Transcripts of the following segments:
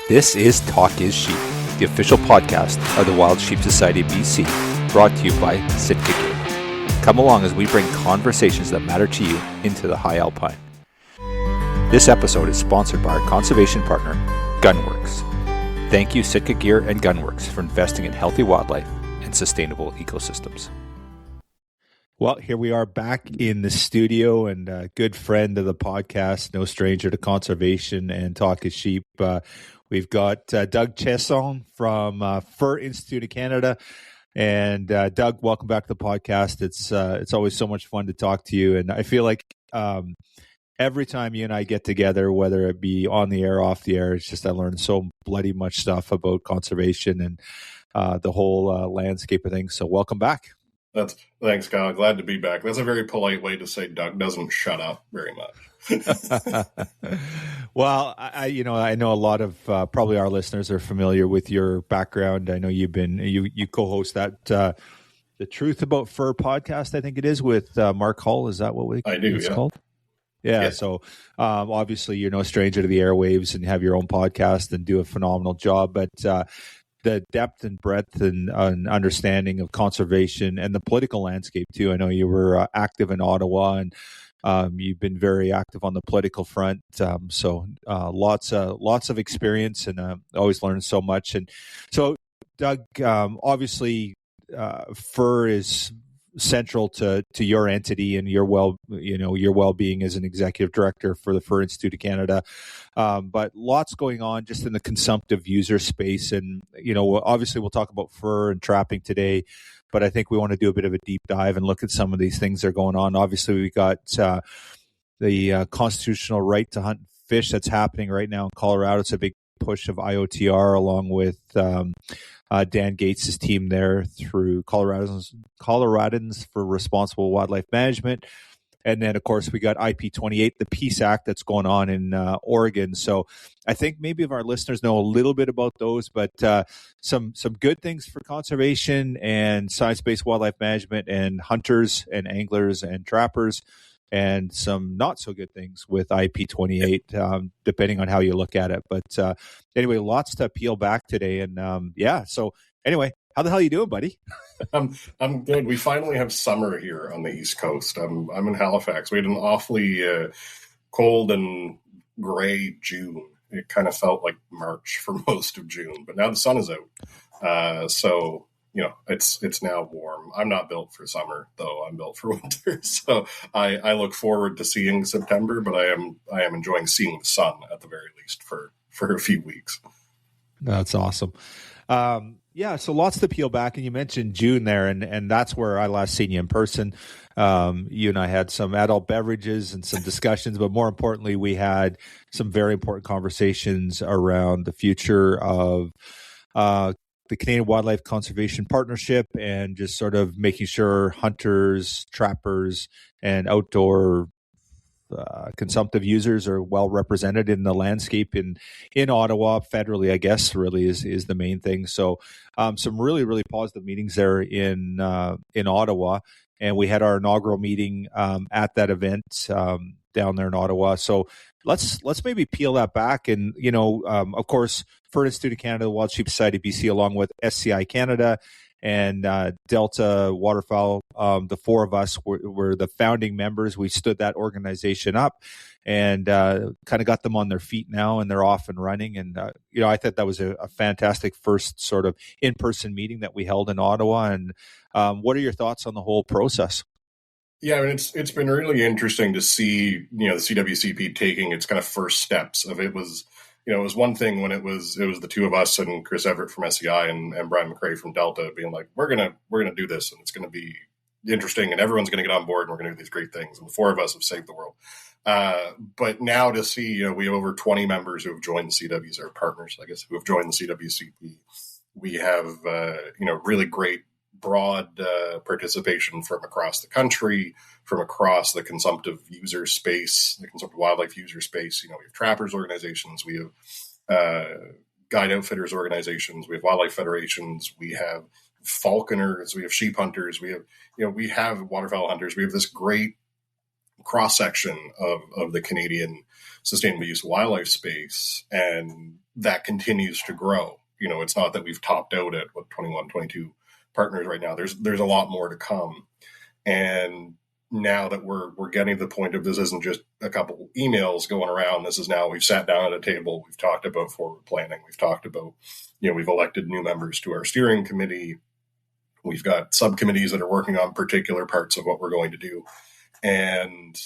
This is Talk is Sheep, the official podcast of the Wild Sheep Society of BC, brought to you by Sitka Gear. Come along as we bring conversations that matter to you into the high alpine. This episode is sponsored by our conservation partner, Gunworks. Thank you, Sitka Gear and Gunworks, for investing in healthy wildlife and sustainable ecosystems. Well, here we are back in the studio, and a good friend of the podcast, no stranger to conservation and Talk is Sheep. We've got Doug Chiasson from Fur Institute of Canada. And Doug, welcome back to the podcast. It's always so much fun to talk to you. And I feel like every time you and I get together, whether it be on the air, off the air, it's just I learn so bloody much stuff about conservation and the whole landscape of things. So welcome back. Thanks, Kyle. Glad to be back. That's a very polite way to say Doug doesn't shut up very much. Well, I know a lot of probably our listeners are familiar with your background. I know you co-host that the Truth About Fur podcast, I think it is, with Mark Hull. Is that what it's called? Yeah. So obviously you're no stranger to the airwaves and have your own podcast and do a phenomenal job. But the depth and breadth and understanding of conservation and the political landscape too. I know you were active in Ottawa, and you've been very active on the political front. So lots of experience, and always learn so much. And so, Doug, obviously, fur is central to your entity and your well-being as an executive director for the Fur Institute of Canada. But lots going on just in the consumptive user space. And, obviously we'll talk about fur and trapping today, but I think we want to do a bit of a deep dive and look at some of these things that are going on. Obviously we got the constitutional right to hunt and fish that's happening right now in Colorado. It's a big push of IOTR along with Dan Gates' team there through Coloradans for Responsible Wildlife Management. And then, of course, we got IP28, the Peace Act that's going on in Oregon. So I think maybe if our listeners know a little bit about those, but some good things for conservation and science-based wildlife management and hunters and anglers and trappers, and some not so good things with IP28, depending on how you look at it. But anyway, lots to peel back today. And so anyway, how the hell are you doing, buddy? I'm good. We finally have summer here on the East Coast. I'm in Halifax. We had an awfully cold and gray June. It kind of felt like March for most of June, but now the sun is out. So it's now warm. I'm not built for summer, though. I'm built for winter. So I look forward to seeing September, but I am enjoying seeing the sun at the very least for a few weeks. That's awesome. So lots to peel back. And you mentioned June there, and that's where I last seen you in person. You and I had some adult beverages and some discussions, but more importantly, we had some very important conversations around the future of the Canadian Wildlife Conservation Partnership, and just sort of making sure hunters, trappers, and outdoor consumptive users are well represented in the landscape in Ottawa federally, I guess, really is the main thing. So some really, really positive meetings there in Ottawa. And we had our inaugural meeting at that event down there in Ottawa. So let's maybe peel that back. And, of course, Fur Institute of Canada, the Wild Sheep Society of BC, along with SCI Canada and Delta Waterfowl, the four of us were the founding members. We stood that organization up and kind of got them on their feet now, and they're off and running. And, I thought that was a fantastic first sort of in-person meeting that we held in Ottawa. And what are your thoughts on the whole process? Yeah, I mean, it's been really interesting to see, the CWCP taking its kind of first steps of it was. It was one thing when it was the two of us and Chris Everett from SCI and Brian McRae from Delta being like, we're gonna do this, and it's gonna be interesting, and everyone's gonna get on board, and we're gonna do these great things, and the four of us have saved the world. But now to see, we have over 20 members who have joined the CWs, our partners, I guess, who have joined the CWCP. We have really great broad participation from across the country, from across the consumptive user space, the consumptive wildlife user space. We have trappers organizations, we have guide outfitters organizations, we have wildlife federations, we have falconers, we have sheep hunters, we have waterfowl hunters. We have this great cross-section of the Canadian sustainable use wildlife space, and that continues to grow. It's not that we've topped out at 21, 22 partners right now. There's a lot more to come. And now that we're getting to the point of this isn't just a couple emails going around. This is now we've sat down at a table. We've talked about forward planning. We've talked about, we've elected new members to our steering committee. We've got subcommittees that are working on particular parts of what we're going to do. And,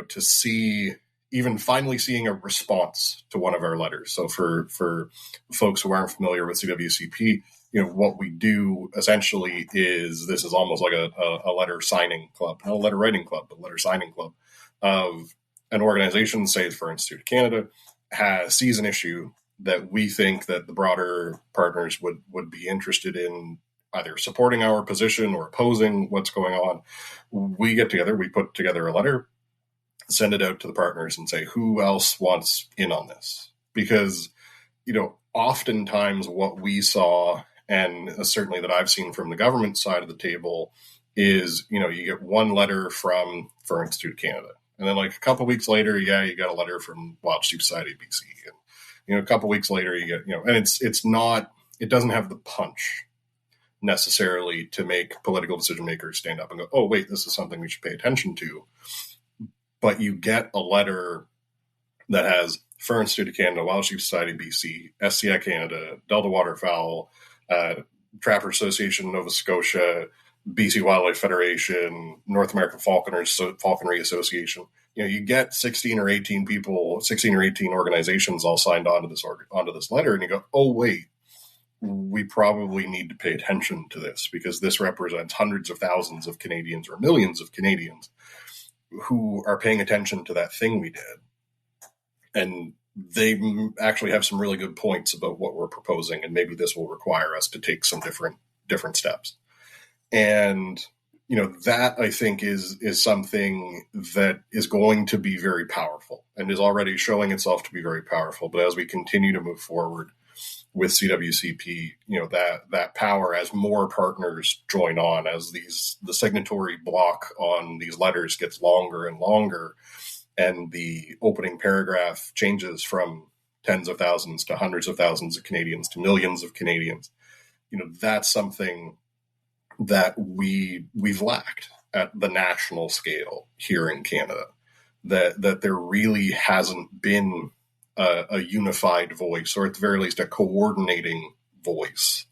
to see, even finally seeing a response to one of our letters. So for folks who aren't familiar with CWCP, what we do essentially is this is almost like a letter signing club, not a letter writing club, but letter signing club of an organization, say for Institute of Canada, sees an issue that we think that the broader partners would be interested in either supporting our position or opposing what's going on. We get together, we put together a letter, send it out to the partners and say, who else wants in on this? Because, oftentimes what we saw, and certainly that I've seen from the government side of the table, is, you get one letter for Institute of Canada. And then like a couple of weeks later, you got a letter from Wild Sheep Society BC. And, a couple of weeks later you get, and it's not, it doesn't have the punch necessarily to make political decision makers stand up and go, oh, wait, this is something we should pay attention to. But you get a letter that has Fur Institute of Canada, Wild Sheep Society BC, SCI Canada, Delta Waterfowl, Trapper Association Nova Scotia, BC Wildlife Federation, North American Falconry Association. You get 16 or 18 organizations all signed onto this letter, and you go, oh, wait, we probably need to pay attention to this because this represents hundreds of thousands of Canadians or millions of Canadians who are paying attention to that thing we did. And they actually have some really good points about what we're proposing, and maybe this will require us to take some different steps. And, that I think is something that is going to be very powerful and is already showing itself to be very powerful. But as we continue to move forward with CWCP, that power, as more partners join on, as the signatory block on these letters gets longer and longer, and the opening paragraph changes from tens of thousands to hundreds of thousands of Canadians to millions of Canadians, that's something that we've lacked at the national scale here in Canada, that there really hasn't been a unified voice, or at the very least a coordinating voice.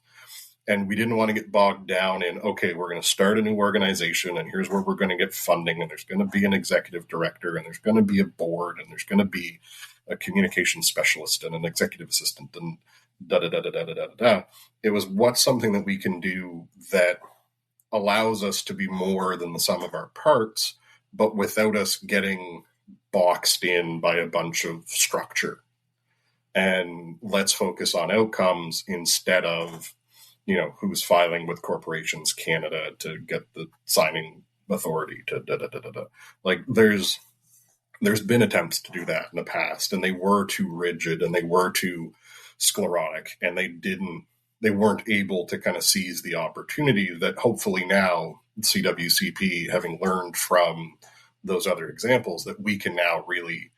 And we didn't want to get bogged down in, okay, we're going to start a new organization and here's where we're going to get funding, and there's going to be an executive director, and there's going to be a board, and there's going to be a communication specialist and an executive assistant, and da-da-da-da-da-da-da-da. It was, what's something that we can do that allows us to be more than the sum of our parts, but without us getting boxed in by a bunch of structure. And let's focus on outcomes instead of, who's filing with Corporations Canada to get the signing authority to da-da-da-da-da. Like there's been attempts to do that in the past, and they were too rigid and they were too sclerotic, and they weren't able to kind of seize the opportunity that hopefully now CWCP, having learned from those other examples, that we can now really,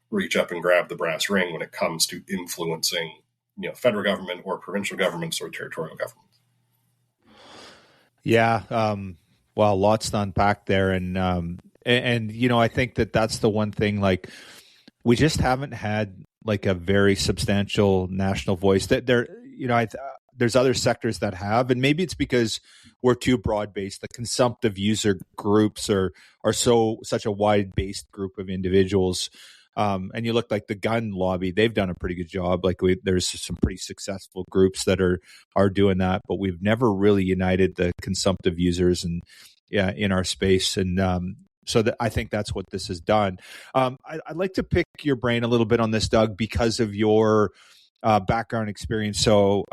reach up and grab the brass ring when it comes to influencing, federal government or provincial governments or territorial governments. Yeah. Well, lots to unpack there. And I think that's the one thing, like, we just haven't had like a very substantial national voice. That there's other sectors that have, and maybe it's because we're too broad-based. The consumptive user groups are such a wide-based group of individuals. And you look like the gun lobby; they've done a pretty good job. Like there's some pretty successful groups that are doing that, but we've never really united the consumptive users and in our space. And so I think that's what this has done. I'd like to pick your brain a little bit on this, Doug, because of your background experience. So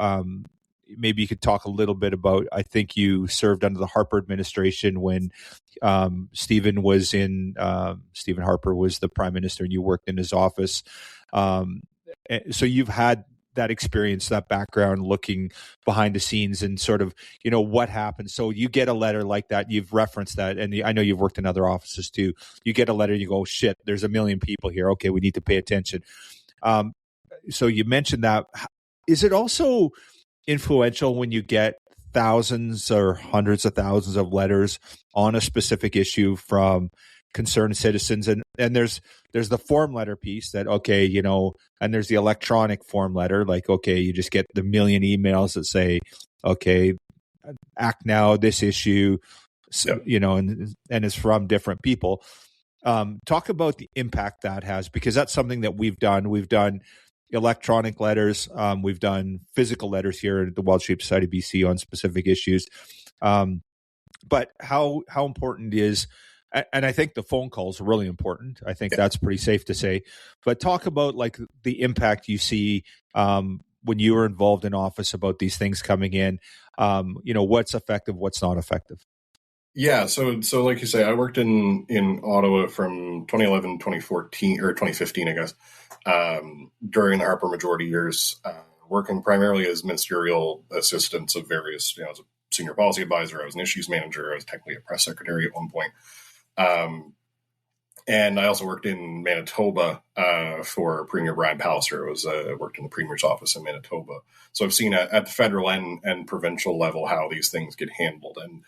maybe you could talk a little bit about, I think you served under the Harper administration when Stephen Harper was the prime minister, and you worked in his office. So you've had that experience, that background, looking behind the scenes and sort of, what happens. So you get a letter like that, you've referenced that, and I know you've worked in other offices too. You get a letter, you go, shit, there's a million people here. Okay, we need to pay attention. So you mentioned that. Is it also influential when you get thousands or hundreds of thousands of letters on a specific issue from concerned citizens, and there's the form letter piece that, okay, and there's the electronic form letter, like, okay, you just get the million emails that say, okay, act now, this issue, and it's from different people. Talk about the impact that has, because that's something that we've done electronic letters, we've done physical letters here at the Wild Sheep Society of BC on specific issues, but how important is, and I think the phone calls are really important. I think that's pretty safe to say. But talk about like the impact you see when you were involved in office about these things coming in. What's effective, what's not effective. Yeah, so like you say, I worked in Ottawa from 2011, 2014, or 2015, I guess, during the Harper majority years, working primarily as ministerial assistants of various, as a senior policy advisor, I was an issues manager, I was technically a press secretary at one point. And I also worked in Manitoba for Premier Brian Palliser. I worked in the Premier's office in Manitoba. So I've seen at the federal and provincial level how these things get handled. And,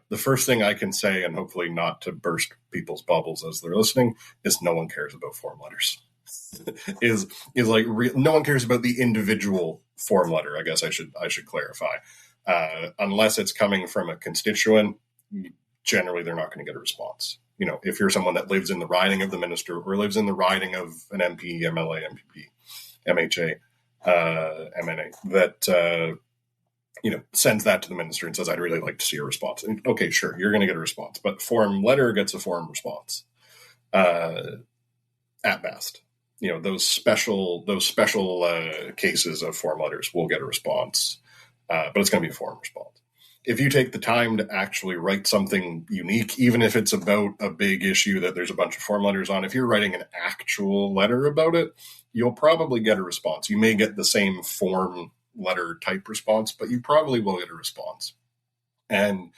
the first thing I can say, and hopefully not to burst people's bubbles as they're listening, is no one cares about form letters. is like no one cares about the individual form letter. I guess I should clarify. Unless it's coming from a constituent, generally they're not going to get a response. If you're someone that lives in the riding of the minister or lives in the riding of an MP, MLA, MPP, MHA, MNA, that, sends that to the minister and says, I'd really like to see a response. And, okay, sure, you're going to get a response, but form letter gets a form response at best. Those special cases of form letters will get a response, but it's going to be a form response. If you take the time to actually write something unique, even if it's about a big issue that there's a bunch of form letters on, if you're writing an actual letter about it, you'll probably get a response. You may get the same form letter type response, but you probably will get a response. And,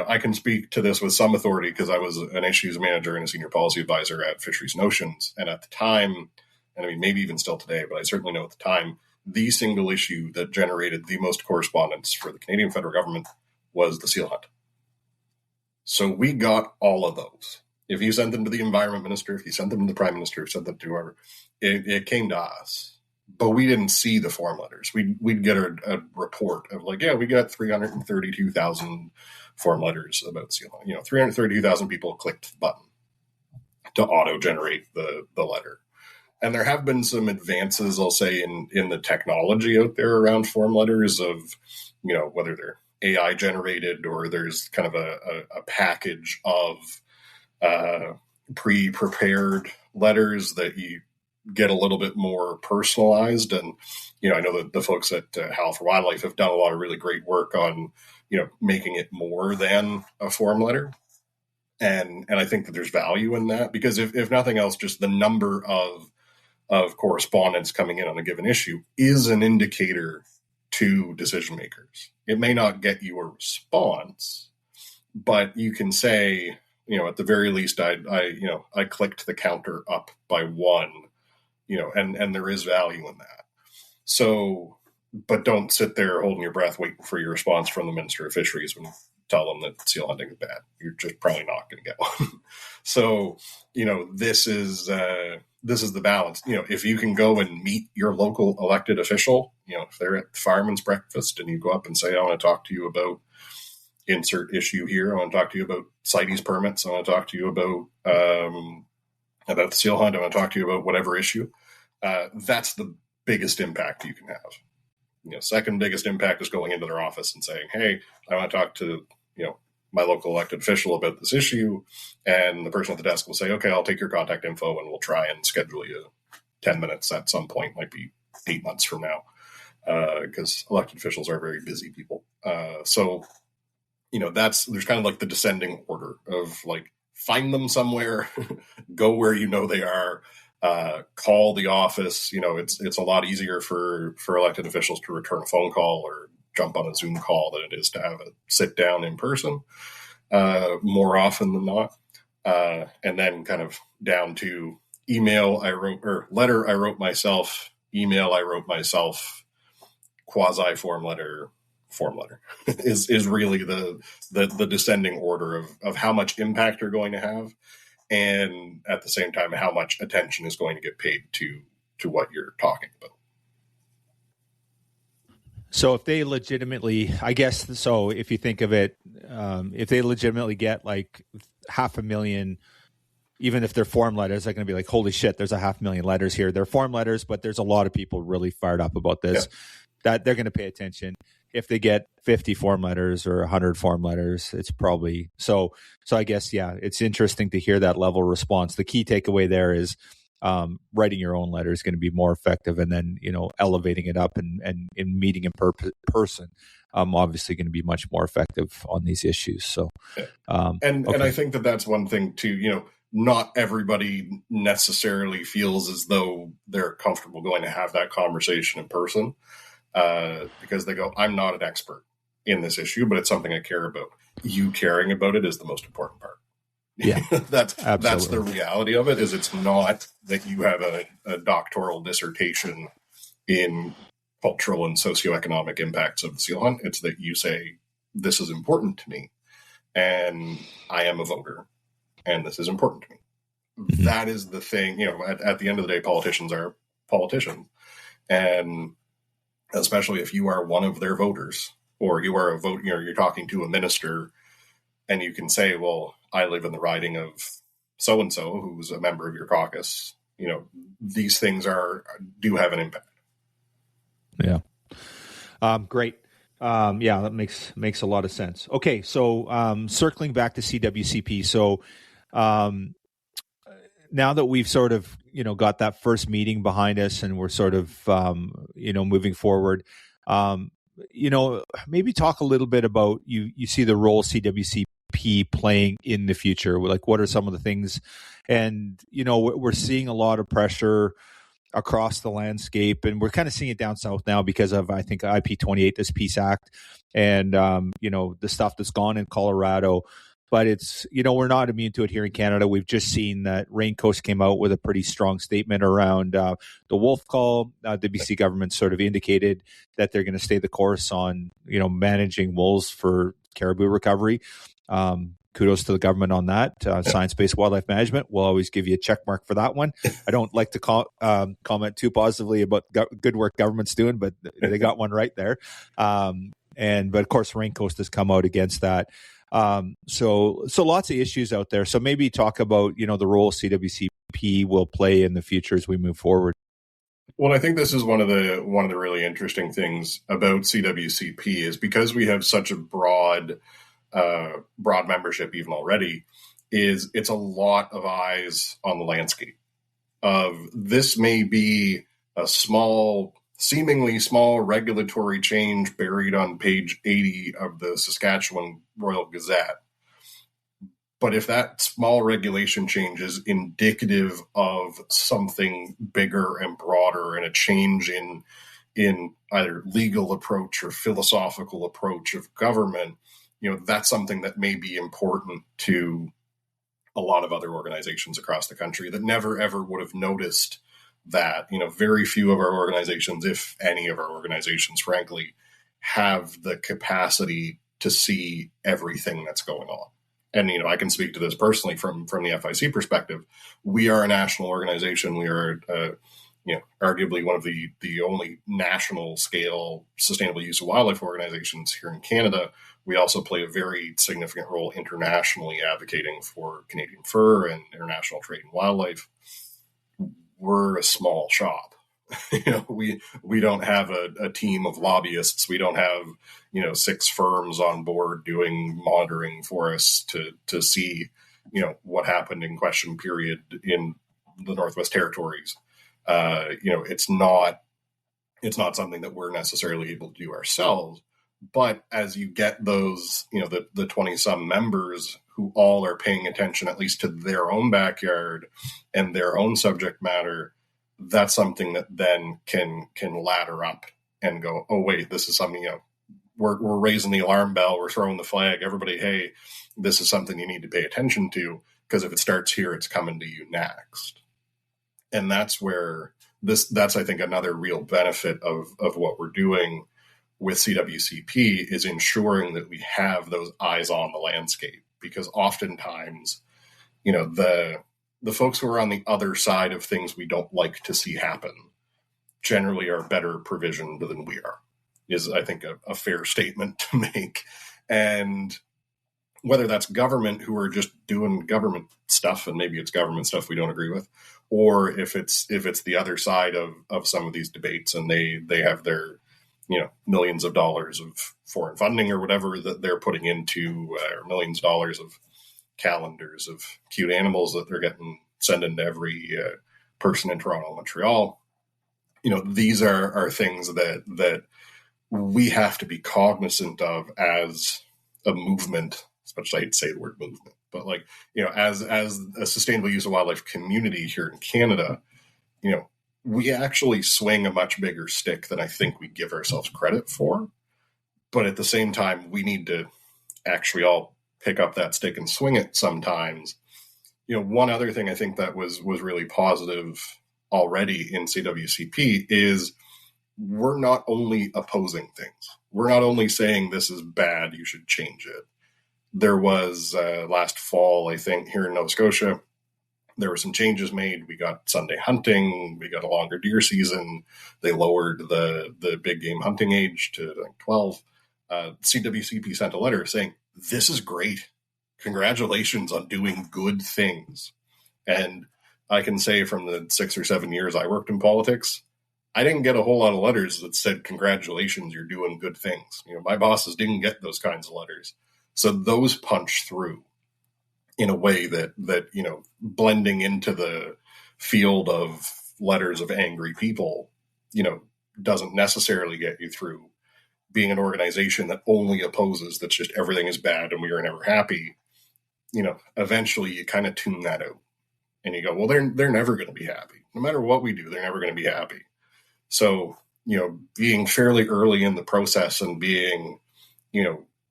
I can speak to this with some authority because I was an issues manager and a senior policy advisor at Fisheries and Oceans. And at the time, and I mean, maybe even still today, but I certainly know at the time, the single issue that generated the most correspondence for the Canadian federal government was the seal hunt. So we got all of those. If you sent them to the environment minister, if you sent them to the prime minister, if you sent them to whoever, it came to us. But we didn't see the form letters. We'd get a report of like, we got 332,000 form letters about seal hunt. 332,000 people clicked the button to auto-generate the letter. And there have been some advances, I'll say, in the technology out there around form letters of, whether they're AI generated or there's kind of a package of pre-prepared letters that you get a little bit more personalized. And, I know that the folks at Howl for Wildlife have done a lot of really great work on, making it more than a form letter. And I think that there's value in that because if nothing else, just the number of correspondence coming in on a given issue is an indicator to decision makers. It may not get you a response, but you can say, at the very least, I clicked the counter up by one, and there is value in that. So, but don't sit there holding your breath, waiting for your response from the Minister of Fisheries when you tell them that seal hunting is bad. You're just probably not going to get one. So, this is the balance. If you can go and meet your local elected official, if they're at fireman's breakfast and you go up and say, I want to talk to you about insert issue here. I want to talk to you about CITES permits. I want to talk to you about the seal hunt. I want to talk to you about whatever issue. That's the biggest impact you can have. Second biggest impact is going into their office and saying, hey, I want to talk to, my local elected official about this issue. And the person at the desk will say, okay, I'll take your contact info and we'll try and schedule you 10 minutes at some point, might be 8 months from now, because elected officials are very busy people. So, there's kind of like the descending order of like, find them somewhere, go where they are, call the office. It's a lot easier for elected officials to return a phone call or jump on a Zoom call than it is to have a sit down in person, more often than not. And then kind of down to email I wrote, or letter I wrote myself, email I wrote myself, quasi form letter is really the descending order of how much impact you're going to have, and at the same time how much attention is going to get paid to what you're talking about. So if they legitimately, I guess, so if you think of it, if they legitimately get like 500,000, even if they're form letters, they're going to be like, holy shit, there's 500,000 letters here. They're form letters, but there's a lot of people really fired up about this, that they're going to pay attention. If they get 50 form letters or 100 form letters, it's probably, so I guess, yeah, it's interesting to hear that level of response. The key takeaway there is, writing your own letter is going to be more effective, and then elevating it up and meeting in person, obviously going to be much more effective on these issues. So, and I think that's one thing too. Not everybody necessarily feels as though they're comfortable going to have that conversation in person, because they go, "I'm not an expert in this issue, but it's something I care about." You caring about it is the most important part. Yeah, that's the reality of it. Is it's not that you have a doctoral dissertation in cultural and socioeconomic impacts of the seal hunt. It's that you say, this is important to me, and I am a voter, and this is important to me. Mm-hmm. That is the thing. At the end of the day, politicians are politicians, and especially if you are one of their voters, or you are a vote, you're talking to a minister, and you can say, well, I live in the riding of so-and-so who's a member of your caucus. These things do have an impact. Yeah. Great. Yeah, that makes a lot of sense. Okay. So, circling back to CWCP. So, now that we've sort of, got that first meeting behind us, and we're sort of, moving forward, maybe talk a little bit about you see the role CWCP playing in the future. Like, what are some of the things? And we're seeing a lot of pressure across the landscape, and we're kind of seeing it down south now because of, I think, IP28, this Peace Act, and the stuff that's gone in Colorado. But it's, we're not immune to it here in Canada. We've just seen that Raincoast came out with a pretty strong statement around the wolf call. The BC government sort of indicated that they're going to stay the course on, managing wolves for caribou recovery. Kudos to the government on that. Science-based wildlife management. We'll always give you a check mark for that one. I don't like to comment too positively about good work government's doing, but they got one right there. But of course, Raincoast has come out against that. So lots of issues out there. So maybe talk about, the role CWCP will play in the future as we move forward. Well, I think this is one of the really interesting things about CWCP is because we have such a broad membership even already, is it's a lot of eyes on the landscape of this may be a seemingly small regulatory change buried on page 80 of the Saskatchewan Royal Gazette. But if that small regulation change is indicative of something bigger and broader, and a change in either legal approach or philosophical approach of government, that's something that may be important to a lot of other organizations across the country that never ever would have noticed that. Very few of our organizations, if any of our organizations, frankly, have the capacity to see everything that's going on. And, I can speak to this personally from the FIC perspective. We are a national organization. We are, arguably one of the only national scale sustainable use of wildlife organizations here in Canada. We also play a very significant role internationally advocating for Canadian fur and international trade in wildlife. We're a small shop. We don't have a team of lobbyists. We don't have 6 firms on board doing monitoring for us to see what happened in question period in the Northwest Territories. It's not something that we're necessarily able to do ourselves. But as you get those, the 20 some members who all are paying attention at least to their own backyard and their own subject matter, that's something that then can ladder up and go, oh wait, this is something, we're raising the alarm bell, we're throwing the flag, everybody, hey, this is something you need to pay attention to, because if it starts here, it's coming to you next. And that's where that's I think another real benefit of what we're doing with CWCP is ensuring that we have those eyes on the landscape, because oftentimes, the folks who are on the other side of things we don't like to see happen generally are better provisioned than we are, is I think a fair statement to make. And whether that's government who are just doing government stuff, and maybe it's government stuff we don't agree with, or if it's the other side of some of these debates and they have their millions of dollars of foreign funding or whatever that they're putting into, or millions of dollars of calendars of cute animals that they're sending to every person in Toronto and Montreal. These are things that we have to be cognizant of as a movement, especially I hate to say the word movement, but as a sustainable use of wildlife community here in Canada, we actually swing a much bigger stick than I think we give ourselves credit for. But at the same time, we need to actually all pick up that stick and swing it sometimes. One other thing I think that was really positive already in CWCP is we're not only opposing things. We're not only saying this is bad, you should change it. There was last fall, I think, here in Nova Scotia, there were some changes made. We got Sunday hunting. We got a longer deer season. They lowered the big game hunting age to 12. CWCP sent a letter saying, this is great. Congratulations on doing good things. And I can say from the 6 or 7 years I worked in politics, I didn't get a whole lot of letters that said, congratulations, you're doing good things. My bosses didn't get those kinds of letters. So those punch through in a way that blending into the field of letters of angry people, doesn't necessarily get you through. Being an organization that only opposes, that's just everything is bad and we are never happy, eventually you kind of tune that out and you go, well, they're never going to be happy. No matter what we do, they're never going to be happy. So, being fairly early in the process and being,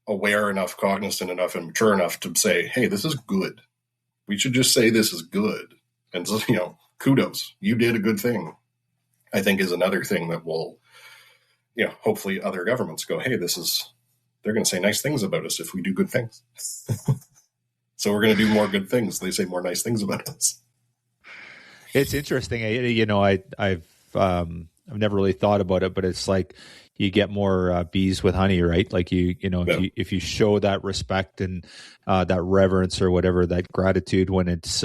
aware enough, cognizant enough, and mature enough to say, hey, this is good. We should just say this is good. And so, kudos, you did a good thing, I think is another thing that will, hopefully other governments go, hey, they're going to say nice things about us if we do good things. So we're going to do more good things. They say more nice things about us. It's interesting. I've never really thought about it, but it's like you get more bees with honey, right? Like if you show that respect and that reverence or whatever, that gratitude when it's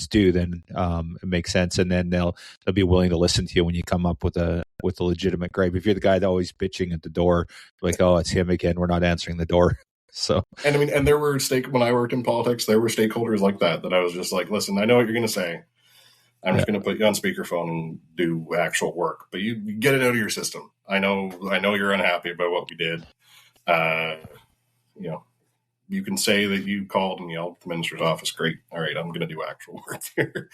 due, then it makes sense, and then they'll be willing to listen to you when you come up with a legitimate gripe. If you're the guy that always bitching at the door, like, oh, it's him again, we're not answering the door. So, and there were when I worked in politics, there were stakeholders like that I was just like, listen, I know what you're going to say. I'm just going to put you on speakerphone and do actual work, but you get it out of your system. I know you're unhappy about what we did. You can say that you called and yelled at the minister's office. Great. All right. I'm going to do actual work here.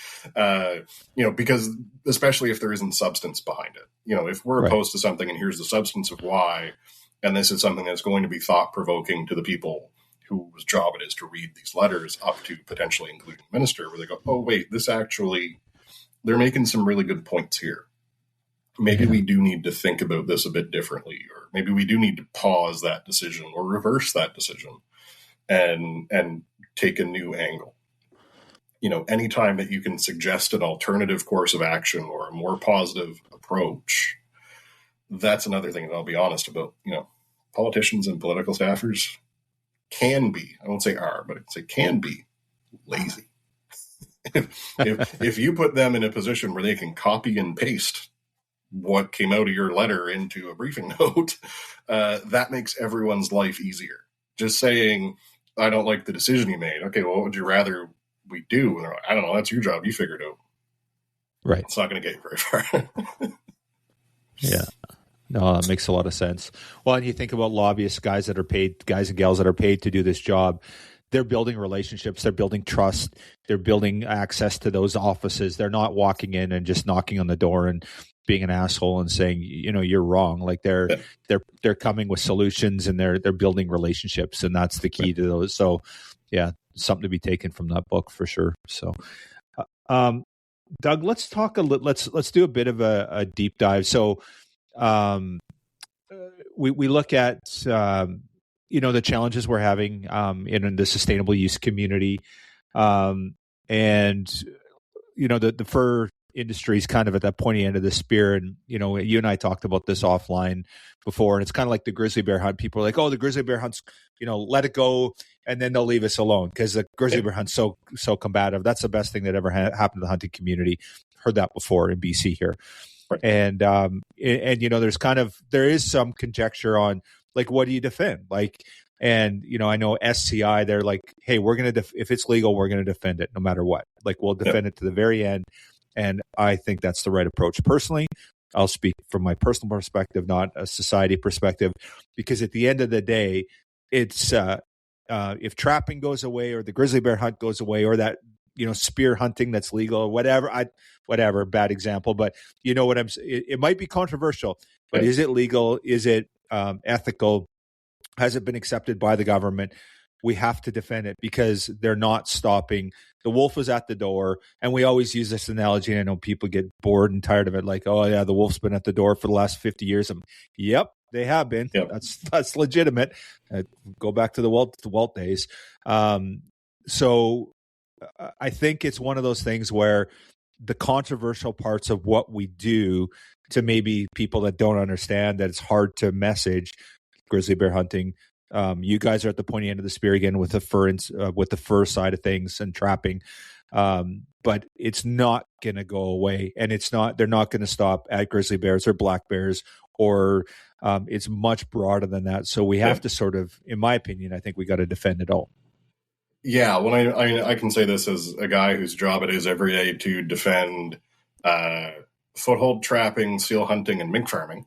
Because especially if there isn't substance behind it, if we're opposed to something and here's the substance of why, and this is something that's going to be thought provoking to the people whose job it is to read these letters up to potentially including the minister, where they go, oh, wait, this actually, they're making some really good points here. Maybe we do need to think about this a bit differently, or maybe we do need to pause that decision or reverse that decision and take a new angle. Anytime that you can suggest an alternative course of action or a more positive approach, that's another thing that I'll be honest about. Politicians and political staffers can be, I won't say are, but I'd say can be lazy. If you put them in a position where they can copy and paste what came out of your letter into a briefing note, that makes everyone's life easier. Just saying, I don't like the decision you made. Okay, well, what would you rather we do? And they're like, I don't know, that's your job. You figure it out. Right. It's not going to get you very far. Yeah. No, that makes a lot of sense. Well, and you think about lobbyists, guys and gals that are paid to do this job. they're building relationships, they're building trust, they're building access to those offices. They're not walking in and just knocking on the door and being an asshole and saying, you're wrong. Like they're coming with solutions, and they're building relationships, and that's the key to those. So yeah, something to be taken from that book for sure. So Doug, let's talk let's do a bit of a deep dive. So we look at the challenges we're having in the sustainable use community, and the fur industry is kind of at that pointy end of the spear. And you and I talked about this offline before, and it's kind of like the grizzly bear hunt. People are like, oh, the grizzly bear hunt's let it go, and then they'll leave us alone because the grizzly bear hunt's so combative. That's the best thing that ever happened to the hunting community. Heard that before in BC here. Right. And there is some conjecture on like, what do you defend? Like, and I know SCI, they're like, hey, we're going to if it's legal, we're going to defend it no matter what. Like, we'll defend it to the very end. And I think that's the right approach. Personally, I'll speak from my personal perspective, not a society perspective, because at the end of the day, it's if trapping goes away, or the grizzly bear hunt goes away, or that spear hunting that's legal, or whatever, bad example, but what I'm saying. It might be controversial, but is it legal? Is it ethical? Has it been accepted by the government? We have to defend it because they're not stopping. The wolf is at the door, and we always use this analogy, and I know people get bored and tired of it, like, oh yeah, the wolf's been at the door for the last 50 years. Yep, they have been. Yep. That's legitimate. Go back to the Walt days. So I think it's one of those things where the controversial parts of what we do to maybe people that don't understand, that it's hard to message grizzly bear hunting. You guys are at the pointy end of the spear again with the fur side of things and trapping. But it's not going to go away, and they're not going to stop at grizzly bears or black bears, or it's much broader than that. So we have to sort of, in my opinion, I think we got to defend it all. Yeah, well, I can say this as a guy whose job it is every day to defend foothold trapping, seal hunting, and mink farming.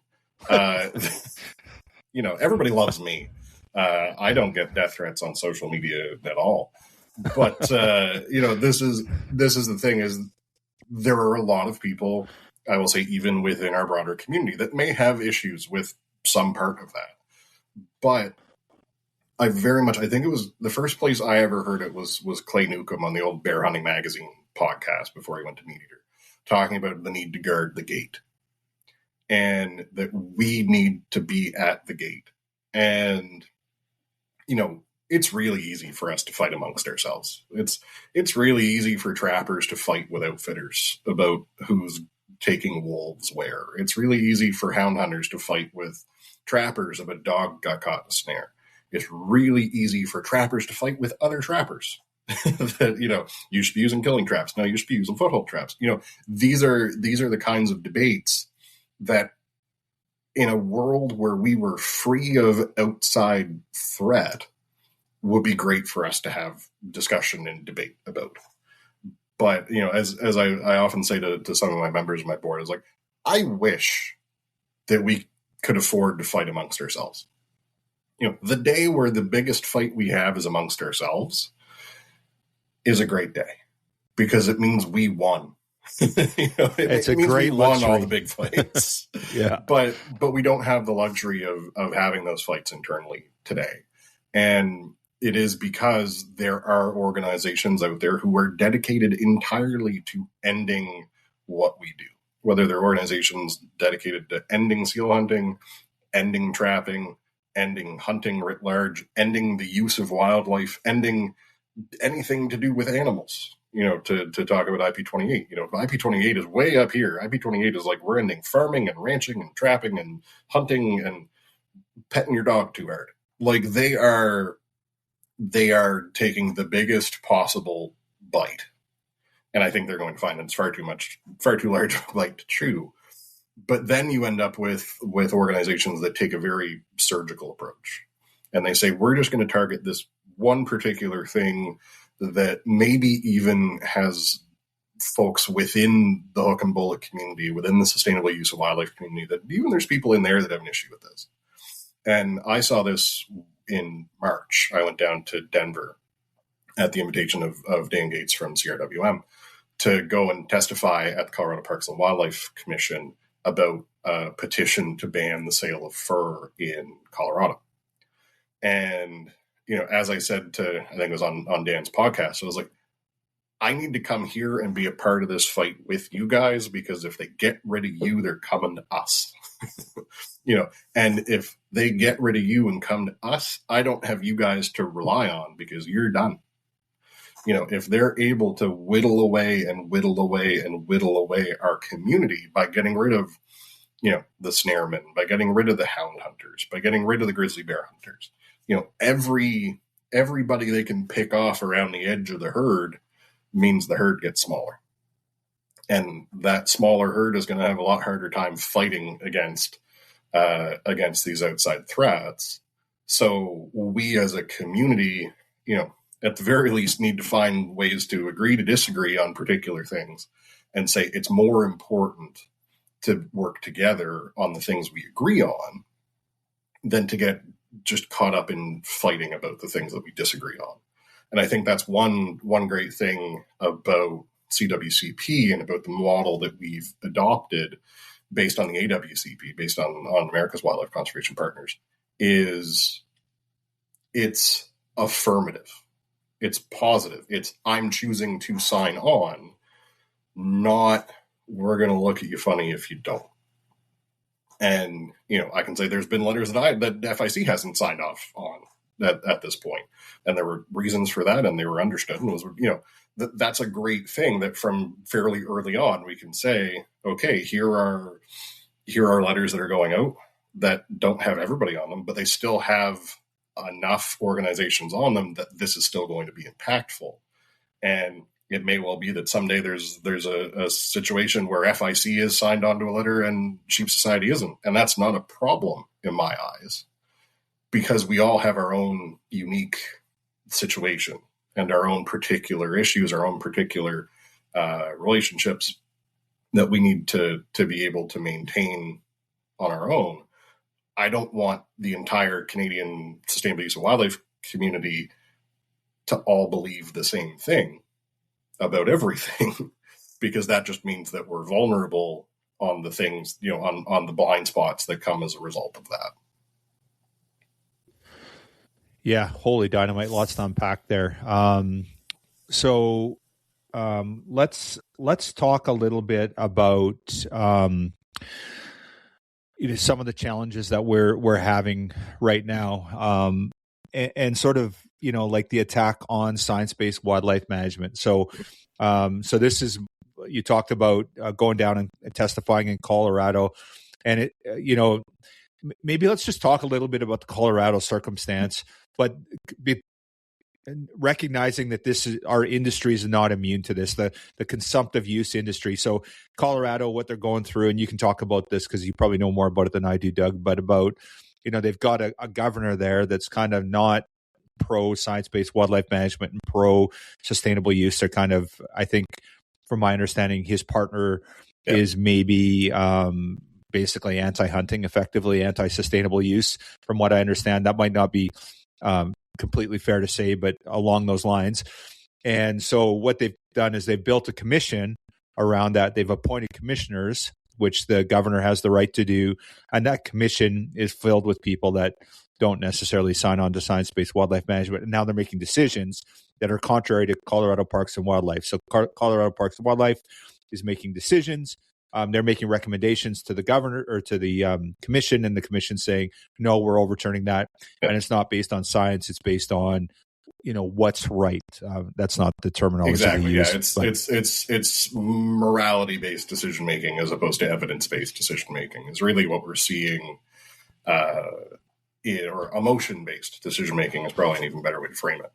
Everybody loves me. I don't get death threats on social media at all. But this is the thing: is there are a lot of people, I will say, even within our broader community, that may have issues with some part of that. But I think it was the first place I ever heard it was Clay Newcomb on the old Bear Hunting Magazine podcast before he went to Meat Eater, talking about the need to guard the gate, and that we need to be at the gate. And it's really easy for us to fight amongst ourselves. It's really easy for trappers to fight with outfitters about who's taking wolves where. It's really easy for hound hunters to fight with trappers if a dog got caught in a snare. It's really easy for trappers to fight with other trappers. That you should be using killing traps. No, you should be using foothold traps. These are the kinds of debates that, in a world where we were free of outside threat, would be great for us to have discussion and debate about. But, as I often say to some of my members of my board, is like, I wish that we could afford to fight amongst ourselves. The day where the biggest fight we have is amongst ourselves is a great day, because it means we won. It's a great won all the big fights. Yeah, but we don't have the luxury of having those fights internally today, and it is because there are organizations out there who are dedicated entirely to ending what we do. Whether they're organizations dedicated to ending seal hunting, ending trapping, ending hunting writ large, ending the use of wildlife, ending anything to do with animals. To talk about IP28, IP28 is way up here. IP28 is like, we're ending farming and ranching and trapping and hunting and petting your dog too hard. Like, they are taking the biggest possible bite. And I think they're going to find it's far too large of a bite to chew. But then you end up with organizations that take a very surgical approach. And they say, we're just going to target this one particular thing that maybe even has folks within the hook and bullet community, within the sustainable use of wildlife community, that even there's people in there that have an issue with this. And I saw this in March. I went down to Denver at the invitation of Dan Gates from CRWM, to go and testify at the Colorado Parks and Wildlife Commission about a petition to ban the sale of fur in Colorado. And, as I said I think it was on Dan's podcast, I was like, I need to come here and be a part of this fight with you guys, because if they get rid of you, they're coming to us. And if they get rid of you and come to us, I don't have you guys to rely on, because you're done. If they're able to whittle away and whittle away and whittle away our community by getting rid of, the snaremen, by getting rid of the hound hunters, by getting rid of the grizzly bear hunters, everybody they can pick off around the edge of the herd means the herd gets smaller. And that smaller herd is going to have a lot harder time fighting against these outside threats. So we as a community, at the very least need to find ways to agree to disagree on particular things and say it's more important to work together on the things we agree on than to get just caught up in fighting about the things that we disagree on. And I think that's one great thing about CWCP and about the model that we've adopted based on the AWCP, based on America's Wildlife Conservation Partners, is it's affirmative. It's positive. It's I'm choosing to sign on, not we're going to look at you funny if you don't. And, I can say there's been letters that FIC hasn't signed off on at this point. And there were reasons for that, and they were understood. And that's a great thing that from fairly early on, we can say, okay, here are letters that are going out that don't have everybody on them, but they still have enough organizations on them that this is still going to be impactful. And it may well be that someday there's a situation where FIC is signed onto a letter and Sheep Society isn't. And that's not a problem in my eyes, because we all have our own unique situation and our own particular issues, our own particular relationships that we need to be able to maintain on our own. I don't want the entire Canadian sustainable use of wildlife community to all believe the same thing about everything, because that just means that we're vulnerable on the things, on the blind spots that come as a result of that. Yeah, holy dynamite, lots to unpack there. So let's talk a little bit about some of the challenges that we're having right now, and sort of like the attack on science-based wildlife management. So this is, you talked about going down and testifying in Colorado, and it maybe let's just talk a little bit about the Colorado circumstance, but recognizing that our industry is not immune to this, the consumptive use industry. So Colorado, what they're going through, and you can talk about this because you probably know more about it than I do, Doug, but about, they've got a governor there that's kind of not pro science-based wildlife management and pro sustainable use. They're kind of, I think, from my understanding, his partner is maybe basically anti-hunting, effectively anti-sustainable use. From what I understand, that might not be completely fair to say, but along those lines. And so what they've done is they've built a commission around that. They've appointed commissioners, which the governor has the right to do. And that commission is filled with people that don't necessarily sign on to science-based wildlife management. And now they're making decisions that are contrary to Colorado Parks and Wildlife. So Colorado Parks and Wildlife is making decisions. They're making recommendations to the governor or to the commission, and the commission saying, no, we're overturning that. And it's not based on science. It's based on, what's right. That's not the terminology. Exactly. Yeah. It's morality-based decision-making as opposed to evidence-based decision-making is really what we're seeing. Or emotion-based decision-making is probably an even better way to frame it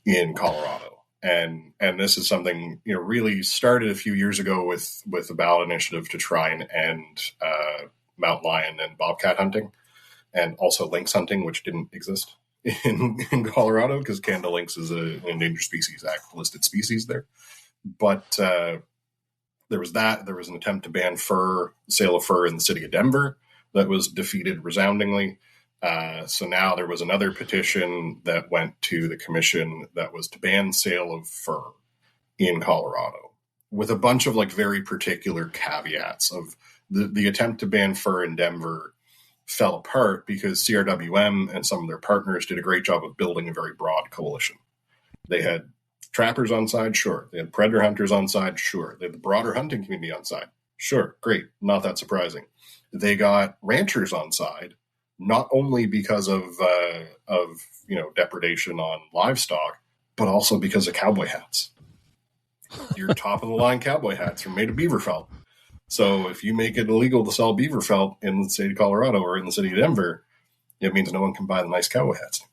in Colorado. And this is something, really started a few years ago with a ballot initiative to try and end mountain lion and bobcat hunting, and also lynx hunting, which didn't exist in Colorado because Canada lynx is an Endangered Species Act listed species there. But there was that. There was an attempt to ban sale of fur in the city of Denver that was defeated resoundingly. So now there was another petition that went to the commission that was to ban sale of fur in Colorado, with a bunch of like very particular caveats. Of the attempt to ban fur in Denver fell apart because CRWM and some of their partners did a great job of building a very broad coalition. They had trappers on side, sure. They had predator hunters on side, sure. They had the broader hunting community on side, sure. Great, not that surprising. They got ranchers on side, not only because of depredation on livestock, but also because of cowboy hats. Your top of the line cowboy hats are made of beaver felt. So if you make it illegal to sell beaver felt in the state of Colorado or in the city of Denver, it means no one can buy the nice cowboy hats.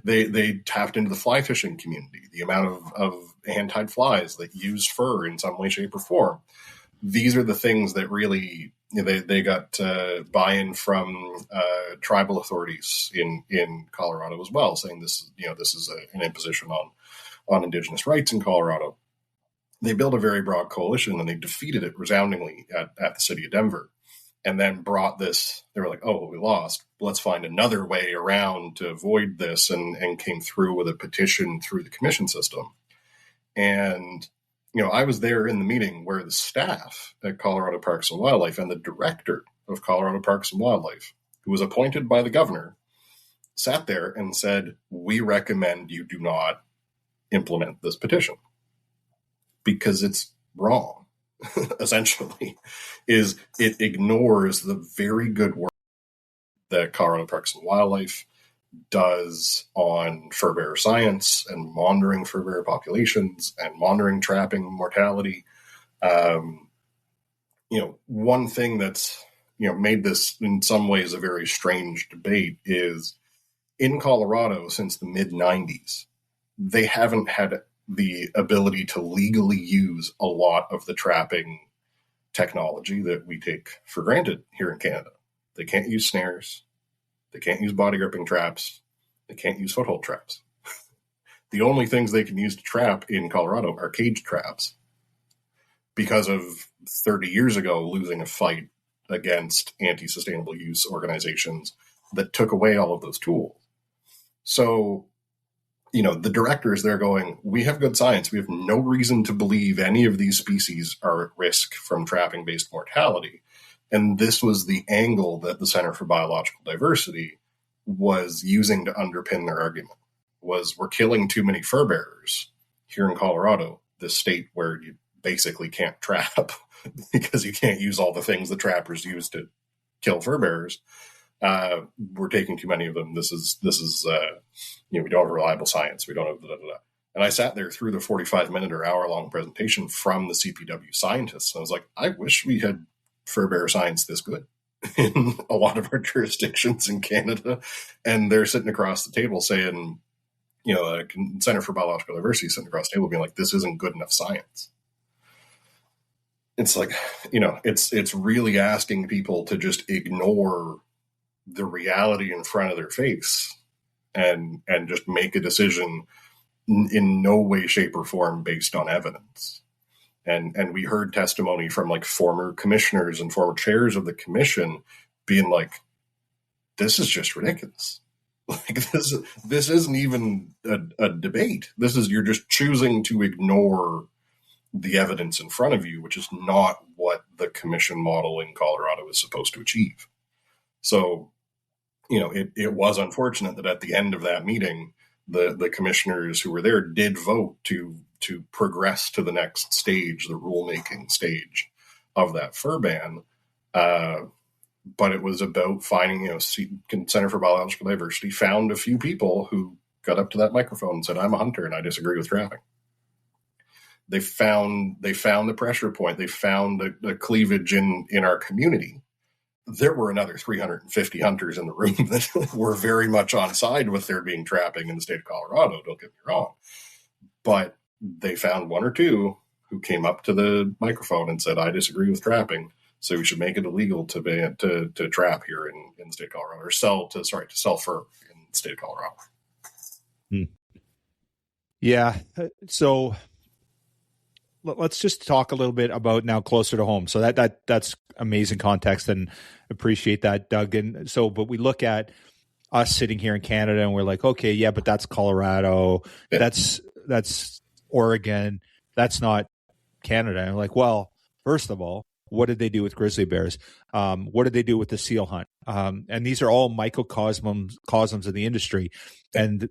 They tapped into the fly fishing community, the amount of hand-tied flies that use fur in some way, shape, or form. These are the things that really they got buy-in from tribal authorities in Colorado as well, saying this is an imposition on Indigenous rights in Colorado. They built a very broad coalition and they defeated it resoundingly at the city of Denver, and then brought this. They were like, oh, we lost. Let's find another way around to avoid this, and came through with a petition through the commission system. And I was there in the meeting where the staff at Colorado Parks and Wildlife and the director of Colorado Parks and Wildlife, who was appointed by the governor, sat there and said, we recommend you do not implement this petition because it's wrong. Essentially, is it ignores the very good work that Colorado Parks and Wildlife does on fur bearer science and monitoring fur bearer populations and monitoring trapping mortality. One thing that's made this in some ways a very strange debate is in Colorado since the mid-90s, they haven't had the ability to legally use a lot of the trapping technology that we take for granted here in Canada. They can't use snares. They can't use body gripping traps. They can't use foothold traps. The only things they can use to trap in Colorado are cage traps because of 30 years ago losing a fight against anti-sustainable use organizations that took away all of those tools. So, the directors, they're going, we have good science. We have no reason to believe any of these species are at risk from trapping-based mortality. And this was the angle that the Center for Biological Diversity was using to underpin their argument, was we're killing too many fur bearers here in Colorado, this state where you basically can't trap because you can't use all the things the trappers use to kill fur bearers. We're taking too many of them. This is we don't have reliable science. We don't have da, da, da. And I sat there through the 45-minute or hour-long presentation from the CPW scientists. And I was like, I wish we had fur bearer science this good in a lot of our jurisdictions in Canada. And they're sitting across the table saying, Center for Biological Diversity sitting across the table being like, this isn't good enough science. It's like, it's really asking people to just ignore the reality in front of their face and just make a decision in no way, shape, or form based on evidence. And we heard testimony from like former commissioners and former chairs of the commission being like, this is just ridiculous. Like this isn't even a debate. This is, you're just choosing to ignore the evidence in front of you, which is not what the commission model in Colorado is supposed to achieve. So, it was unfortunate that at the end of that meeting, the commissioners who were there did vote to progress to the next stage, the rulemaking stage of that fur ban. But it was about finding, Center for Biological Diversity found a few people who got up to that microphone and said, I'm a hunter and I disagree with trapping. They found the pressure point. They found the cleavage in our community. There were another 350 hunters in the room that were very much on side with there being trapping in the state of Colorado, don't get me wrong. But they found one or two who came up to the microphone and said, I disagree with trapping, so we should make it illegal to trap here in the state of Colorado, or to sell fur in the state of Colorado. Yeah. So let's just talk a little bit about now closer to home. So that's amazing context, and appreciate that, Doug. And so, but we look at us sitting here in Canada and we're like, okay, yeah, but that's Colorado, Yeah. that's Oregon, that's not Canada. And I'm like, well, first of all, what did they do with grizzly bears? What did they do with the seal hunt? And these are all microcosms of the industry. And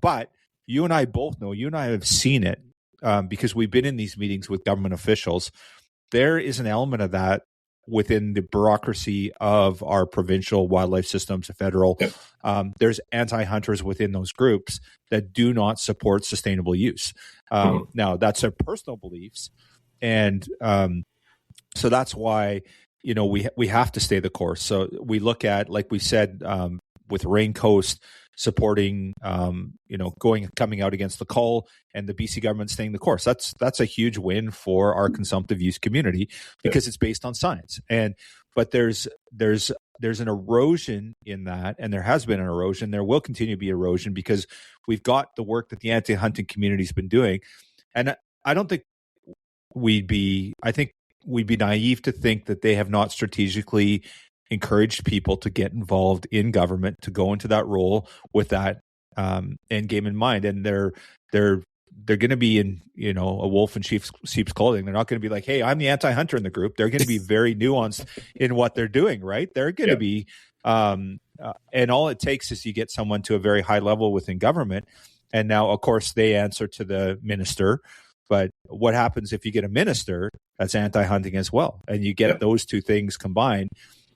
but you and I both know, you and I have seen it because we've been in these meetings with government officials. There is an element of that within the bureaucracy of our provincial wildlife systems, federal. Yeah. There's anti-hunters within those groups that do not support sustainable use. Now, that's their personal beliefs. And so that's why, we have to stay the course. So we look at, like we said, with Rain Coast supporting, coming out against the cull, and the BC government staying the course. That's a huge win for our consumptive use community because it's based on science. But there's an erosion in that, and there has been an erosion. There will continue to be erosion because we've got the work that the anti-hunting community's been doing, and I think we'd be naive to think that they have not strategically encouraged people to get involved in government, to go into that role with that end game in mind. And they're going to be in, a wolf in sheep's clothing. They're not going to be like, hey, I'm the anti-hunter in the group. They're going to be very nuanced in what they're doing, right? They're going to be, and all it takes is you get someone to a very high level within government. And now, of course, they answer to the minister. But what happens if you get a minister that's anti-hunting as well? And you get those two things combined.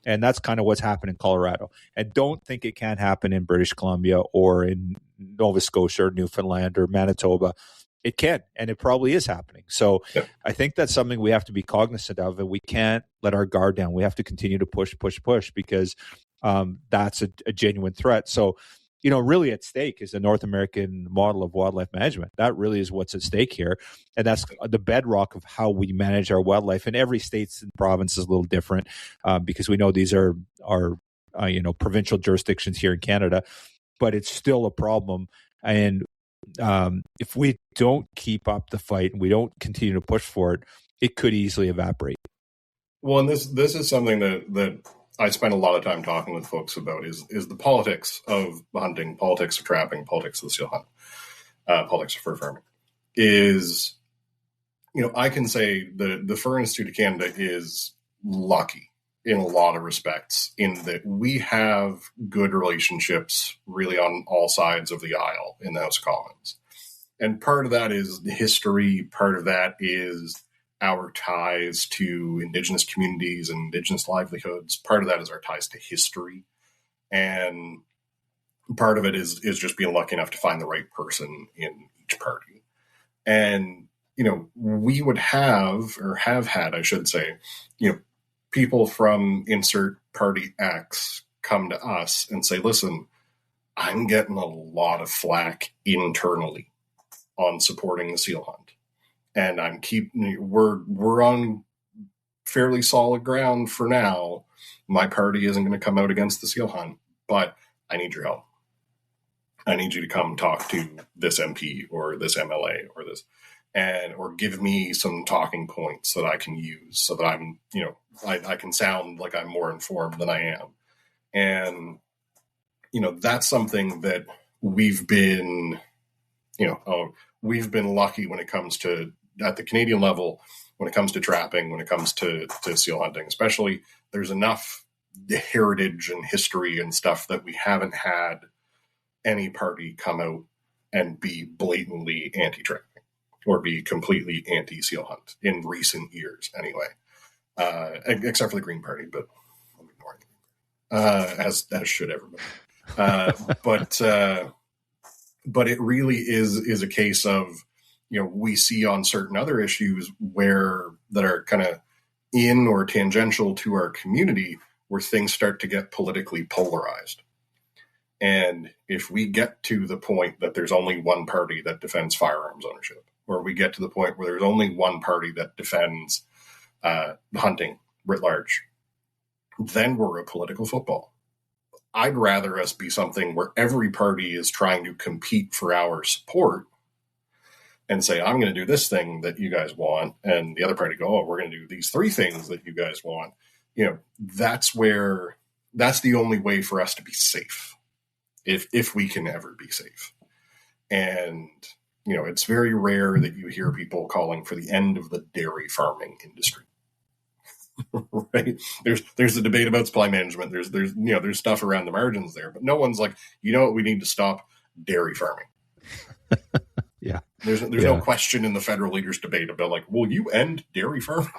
And that's kind of what's happened in Colorado. And don't think it can't happen in British Columbia or in Nova Scotia or Newfoundland or Manitoba. It can, and it probably is happening. So I think that's something we have to be cognizant of, and we can't let our guard down. We have to continue to push because that's a genuine threat. So, really at stake is the North American model of wildlife management. That really is what's at stake here. And that's the bedrock of how we manage our wildlife. And every state and province is a little different because we know these are provincial jurisdictions here in Canada, but it's still a problem. And if we don't keep up the fight and we don't continue to push for it, it could easily evaporate. Well, and this is something that I spend a lot of time talking with folks about is the politics of hunting, politics of trapping, politics of the seal hunt, politics of fur farming. Is, I can say the Fur Institute of Canada is lucky in a lot of respects in that we have good relationships really on all sides of the aisle in the House of Commons. And part of that is the history, part of that is our ties to Indigenous communities and Indigenous livelihoods. Part of that is our ties to history. And part of it is just being lucky enough to find the right person in each party. And, we would have had, I should say, people from insert party X come to us and say, listen, I'm getting a lot of flack internally on supporting the seal hunt. And we're on fairly solid ground for now. My party isn't going to come out against the seal hunt, but I need your help. I need you to come talk to this MP or this MLA or this, or give me some talking points that I can use so that I'm, I can sound like I'm more informed than I am. And, that's something that we've been lucky when it comes to, at the Canadian level, when it comes to trapping, when it comes to seal hunting, especially, there's enough heritage and history and stuff that we haven't had any party come out and be blatantly anti-trapping or be completely anti-seal hunt in recent years anyway, except for the Green Party, but I'm ignoring it, as should everybody. But it really is a case of, we see on certain other issues that are kind of in or tangential to our community where things start to get politically polarized. And if we get to the point that there's only one party that defends firearms ownership, or we get to the point where there's only one party that defends hunting writ large, then we're a political football. I'd rather us be something where every party is trying to compete for our support and say, I'm going to do this thing that you guys want. And the other party go, oh, we're going to do these 3 things that you guys want. That's the only way for us to be safe, if we can ever be safe. And, it's very rare that you hear people calling for the end of the dairy farming industry. Right? There's a debate about supply management. There's stuff around the margins there, but no one's like, what, we need to stop dairy farming. Yeah. There's no question in the federal leaders' debate about like, will you end dairy farming?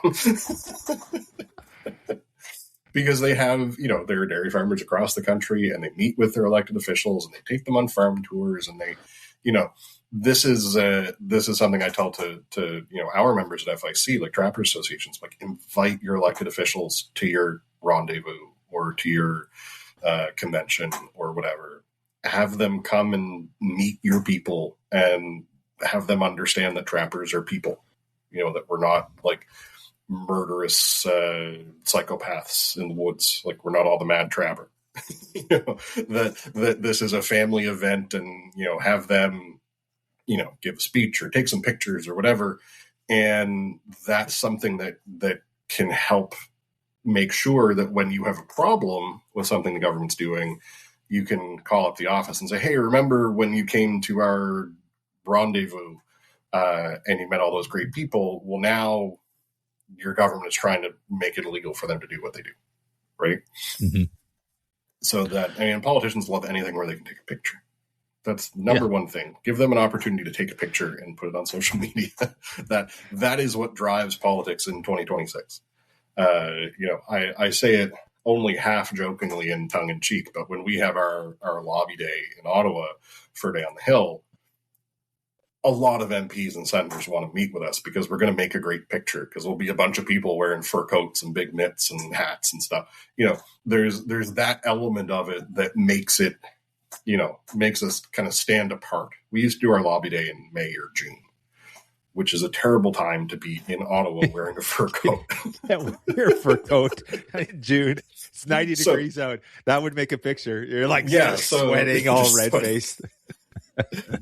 Because they have, there are dairy farmers across the country, and they meet with their elected officials, and they take them on farm tours, and they, this is something I tell to our members at FIC, like Trappers Associations, like invite your elected officials to your rendezvous or to your convention or whatever. Have them come and meet your people and have them understand that trappers are people, that we're not like murderous psychopaths in the woods. Like, we're not all the mad trapper. That this is a family event, and have them give a speech or take some pictures or whatever. And that's something that can help make sure that when you have a problem with something the government's doing, you can call up the office and say, hey, remember when you came to our rendezvous and you met all those great people? Well, now your government is trying to make it illegal for them to do what they do, right? Mm-hmm. So that, politicians love anything where they can take a picture. That's number one thing. Give them an opportunity to take a picture and put it on social media. that is what drives politics in 2026. I say it only half jokingly and tongue in cheek, but when we have our lobby day in Ottawa for Day on the Hill, a lot of MPs and senators want to meet with us because we're going to make a great picture, because there'll be a bunch of people wearing fur coats and big mitts and hats and stuff. There's that element of it that makes it, makes us kind of stand apart. We used to do our lobby day in May or June, which is a terrible time to be in Ottawa wearing a fur coat. Wear a fur coat in June. It's 90 degrees out. That would make a picture. You're like sweating, all red-faced.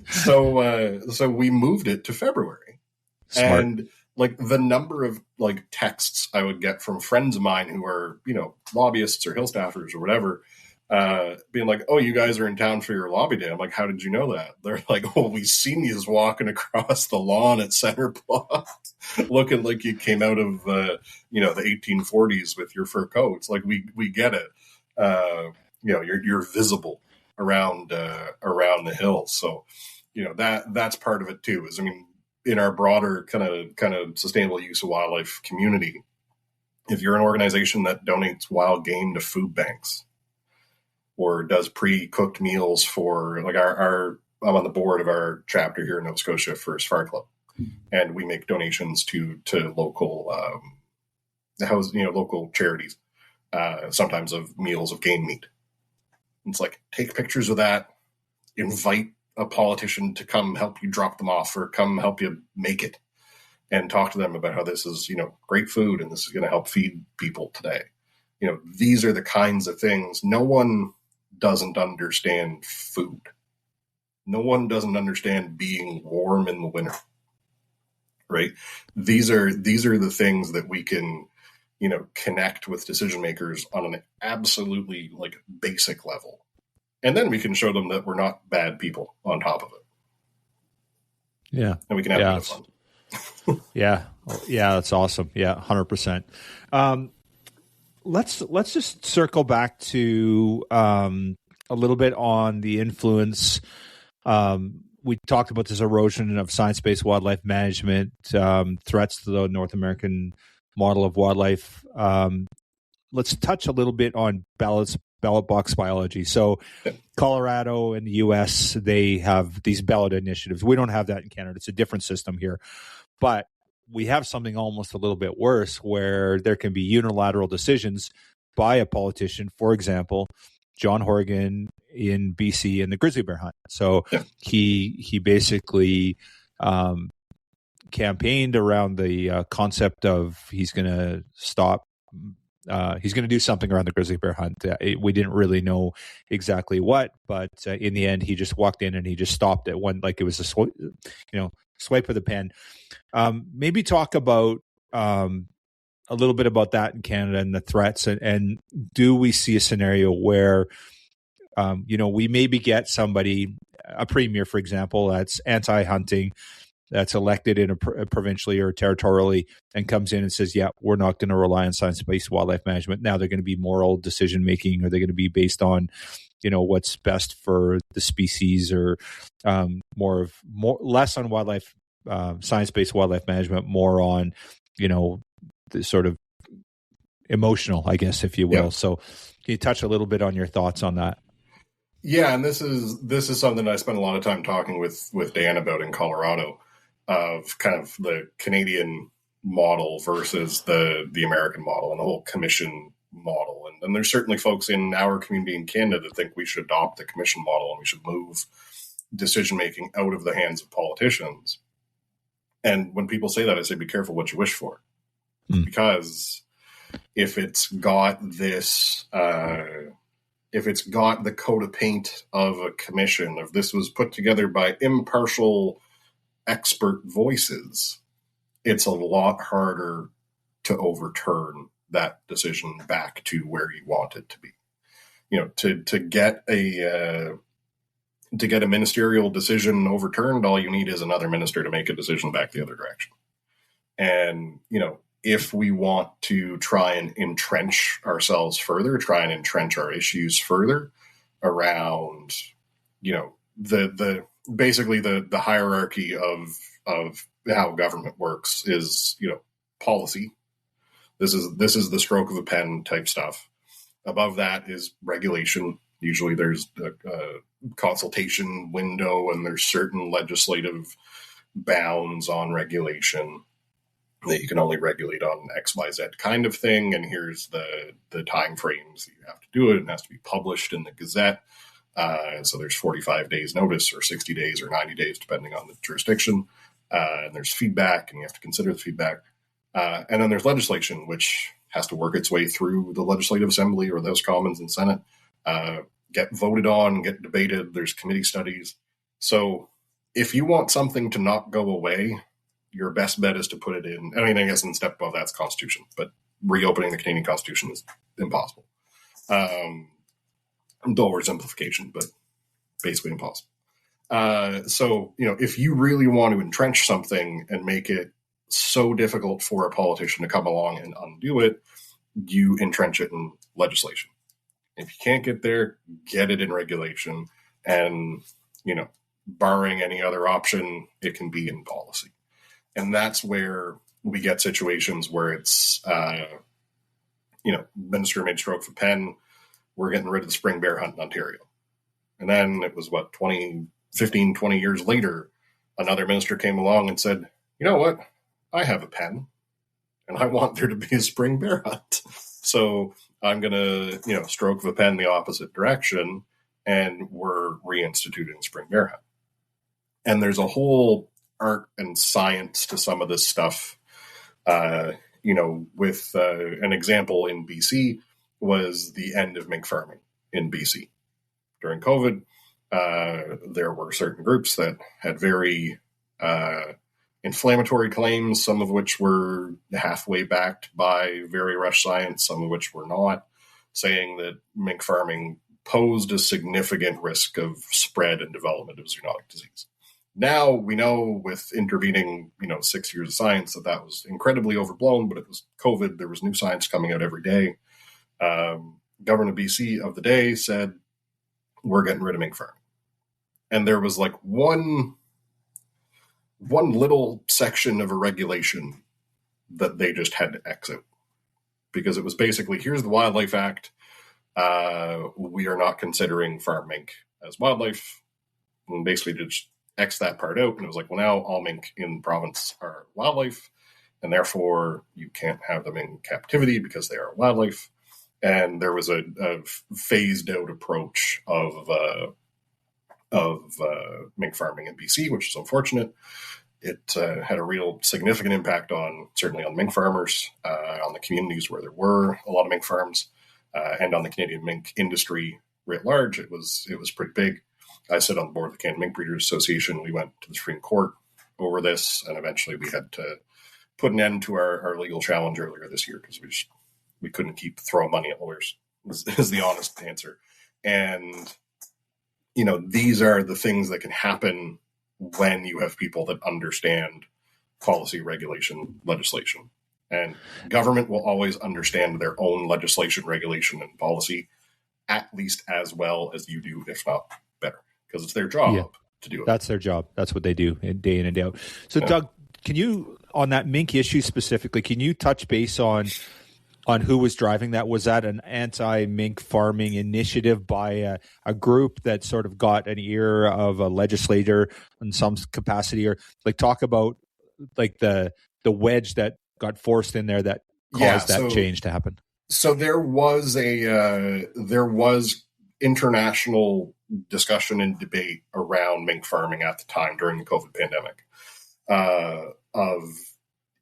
So we moved it to February. Smart. And like the number of like texts I would get from friends of mine who are, lobbyists or Hill staffers or whatever, being like, oh, you guys are in town for your lobby day. I'm like, how did you know that? They're like, oh, we seen you walking across the lawn at Center Plot looking like you came out of, the 1840s with your fur coats. Like, we get it. You're visible around the hill. So, that's part of it too, is, in our broader kind of sustainable use of wildlife community, if you're an organization that donates wild game to food banks, or does pre-cooked meals for, like, I'm on the board of our chapter here in Nova Scotia for Fire Club, and we make donations to local local charities, sometimes of meals of game meat. It's like, take pictures of that, invite a politician to come help you drop them off or come help you make it, and talk to them about how this is, great food and this is going to help feed people today. These are the kinds of things. No one doesn't understand food. No one doesn't understand being warm in the winter, right? These are the things that we can, connect with decision makers on an absolutely like basic level. And then we can show them that we're not bad people on top of it. Yeah. And we can have a bit of fun. Yeah. That's awesome. Yeah. 100%. Let's just circle back to a little bit on the influence. We talked about this erosion of science-based wildlife management, threats to the North American model of wildlife. Let's touch a little bit on ballot box biology. So Colorado and the U.S., they have these ballot initiatives. We don't have that in Canada. It's a different system here. But we have something almost a little bit worse, where there can be unilateral decisions by a politician. For example, John Horgan in BC in the grizzly bear hunt. So he basically campaigned around the concept of he's going to stop. He's going to do something around the grizzly bear hunt. We didn't really know exactly what, but in the end, he just walked in and he just stopped it. One, like, it was swipe of the pen. Maybe talk about a little bit about that in Canada and the threats, and do we see a scenario where we maybe get somebody, a premier, for example, that's anti-hunting, that's elected in a provincially or territorially, and comes in and says, yeah, we're not going to rely on science-based wildlife management. Now they're going to be moral decision-making, or they're going to be based on, what's best for the species, or less on wildlife, science-based wildlife management, more on, the sort of emotional, I guess, if you will. Yeah. So can you touch a little bit on your thoughts on that? Yeah, and this is something I spent a lot of time talking with Dan about in Colorado, of kind of the Canadian model versus the American model and the whole commission model. And there's certainly folks in our community in Canada that think we should adopt the commission model and we should move decision-making out of the hands of politicians. And when people say that, I say, be careful what you wish for. Because if it's got this, if it's got the coat of paint of a commission, if this was put together by impartial expert voices, it's a lot harder to overturn that decision back to where you want it to be. To get a ministerial decision overturned, all you need is another minister to make a decision back the other direction. And, if we want to try and entrench ourselves further, try and entrench our issues further around, basically the hierarchy of how government works is, policy. This is the stroke of a pen type stuff. Above that is regulation. Usually there's a consultation window, and there's certain legislative bounds on regulation that you can only regulate on XYZ kind of thing. And here's the time frames that you have to do it. It has to be published in the Gazette. So there's 45 days notice, or 60 days, or 90 days, depending on the jurisdiction. And there's feedback, and you have to consider the feedback. And then there's legislation, which has to work its way through the Legislative Assembly or the House of Commons and Senate, get voted on, get debated. There's committee studies. So if you want something to not go away, your best bet is to put it in. I mean, I guess in step above that's Constitution, but reopening the Canadian Constitution is impossible. Oversimplification, but basically impossible. So, if you really want to entrench something and make it so difficult for a politician to come along and undo it, you entrench it in legislation. If you can't get there, get it in regulation. And, barring any other option, it can be in policy. And that's where we get situations where it's, minister made stroke of a pen, we're getting rid of the spring bear hunt in Ontario. And then it was 20 years later, another minister came along and said, you know what, I have a pen and I want there to be a spring bear hunt. So I'm going to, stroke of a pen the opposite direction, and we're reinstituting spring bear hunt. And there's a whole art and science to some of this stuff. With an example in BC was the end of mink-farming in BC. During COVID, there were certain groups that had very inflammatory claims, some of which were halfway backed by very rush science, some of which were not, saying that mink-farming posed a significant risk of spread and development of zoonotic disease. Now we know, with intervening, 6 years of science, that was incredibly overblown, but it was COVID. There was new science coming out every day. Governor of BC of the day said, we're getting rid of mink farming. And there was one little section of a regulation that they just had to exit, because it was basically, here's the Wildlife Act. We are not considering farm mink as wildlife. And basically just X that part out, and it was well, now all mink in the province are wildlife, and therefore you can't have them in captivity because they are wildlife. And there was a phased out approach of mink farming in BC, which is unfortunate. It had a real significant impact certainly on mink farmers, on the communities where there were a lot of mink farms, and on the Canadian mink industry writ large. It was pretty big. I sit on the board of the Canadian Mink Breeders Association. We went to the Supreme Court over this, and eventually we had to put an end to our legal challenge earlier this year because we couldn't keep throwing money at lawyers, is the honest answer. And, these are the things that can happen when you have people that understand policy, regulation, legislation. And government will always understand their own legislation, regulation, and policy at least as well as you do, if not better, because it's their job to do it. That's their job. That's what they do day in and day out. So, Doug, can you, on that mink issue specifically, can you touch base on who was driving that? Was that an anti-mink farming initiative by a group that sort of got an ear of a legislator in some capacity, or talk about the wedge that got forced in there that caused that change to happen? So there was international discussion and debate around mink farming at the time during the COVID pandemic of,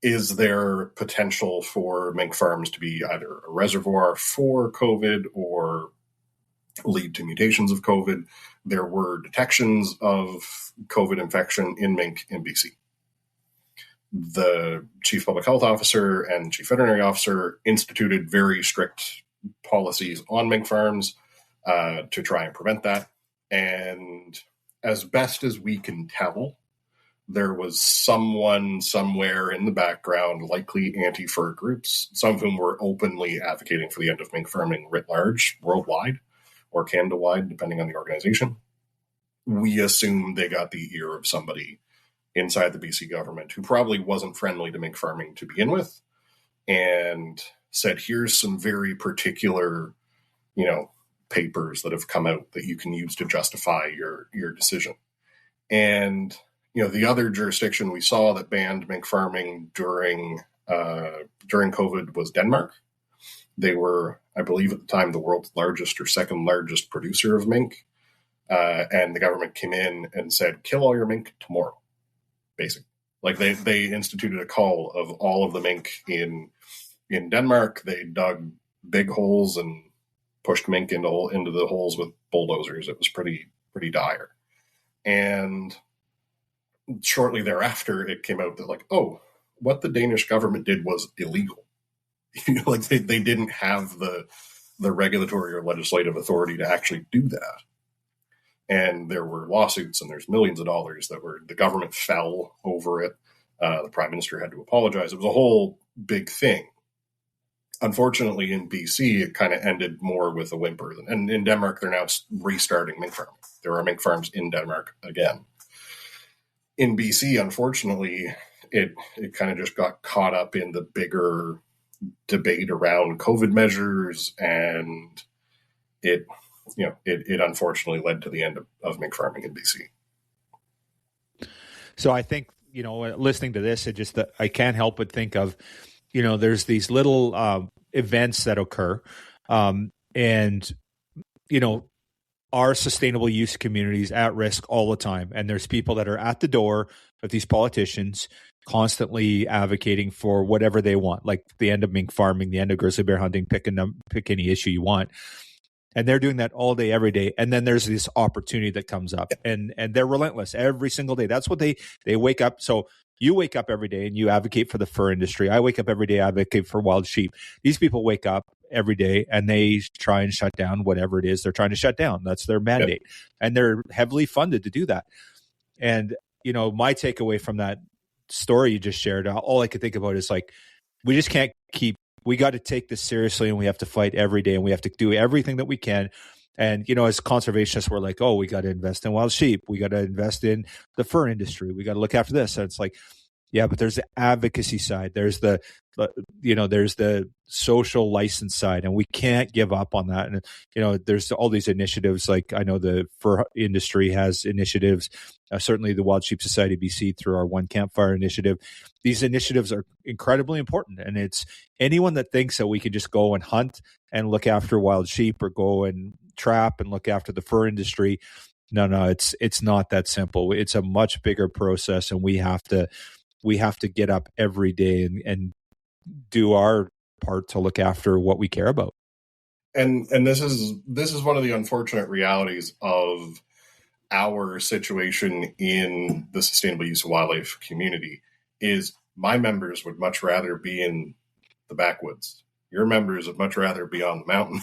is there potential for mink farms to be either a reservoir for COVID or lead to mutations of COVID? There were detections of COVID infection in mink in BC. The chief public health officer and chief veterinary officer instituted very strict policies on mink farms to try and prevent that. And as best as we can tell, there was someone somewhere in the background, likely anti-fur groups, some of whom were openly advocating for the end of mink farming writ large, worldwide, or Canada-wide, depending on the organization. We assume they got the ear of somebody inside the BC government who probably wasn't friendly to mink farming to begin with, and said, here's some very particular, papers that have come out that you can use to justify your decision. And, the other jurisdiction we saw that banned mink farming during COVID was Denmark. They were, I believe at the time, the world's largest or second largest producer of mink. And the government came in and said, kill all your mink tomorrow. Basically, they instituted a call of all of the mink in Denmark. They dug big holes and pushed mink into the holes with bulldozers. It was pretty dire. And shortly thereafter, it came out that what the Danish government did was illegal. They didn't have the regulatory or legislative authority to actually do that. And there were lawsuits, and there's millions of dollars the government fell over it. The prime minister had to apologize. It was a whole big thing. Unfortunately, in BC, it kind of ended more with a whimper. And in Denmark, they're now restarting mink farming. There are mink farms in Denmark again. In BC, unfortunately, it kind of just got caught up in the bigger debate around COVID measures, and it unfortunately led to the end of mink farming in BC. So I think, listening to this, I can't help but think of, there's these little events that occur, and, our sustainable use communities at risk all the time. And there's people that are at the door of these politicians constantly advocating for whatever they want, like the end of mink farming, the end of grizzly bear hunting, pick any issue you want. And they're doing that all day, every day. And then there's this opportunity that comes up, and they're relentless every single day. That's what they wake up. So you wake up every day and you advocate for the fur industry. I wake up every day, advocate for wild sheep. These people wake up every day and they try and shut down whatever it is they're trying to shut down. That's their mandate. Yep. And they're heavily funded to do that. And, my takeaway from that story you just shared, all I could think about is we just can't we got to take this seriously, and we have to fight every day, and we have to do everything that we can. And, as conservationists, we're like, oh, we got to invest in wild sheep. We got to invest in the fur industry. We got to look after this. And it's yeah, but there's the advocacy side. There's there's the social license side, and we can't give up on that. And, there's all these initiatives. I know the fur industry has initiatives, certainly the Wild Sheep Society of BC through our One Campfire initiative. These initiatives are incredibly important. And it's anyone that thinks that we can just go and hunt and look after wild sheep, or go and trap and look after the fur industry. No, it's not that simple. It's a much bigger process, and we have to get up every day and do our part to look after what we care about. And this is one of the unfortunate realities of our situation in the sustainable use of wildlife community is my members would much rather be in the backwoods. Your members would much rather be on the mountain,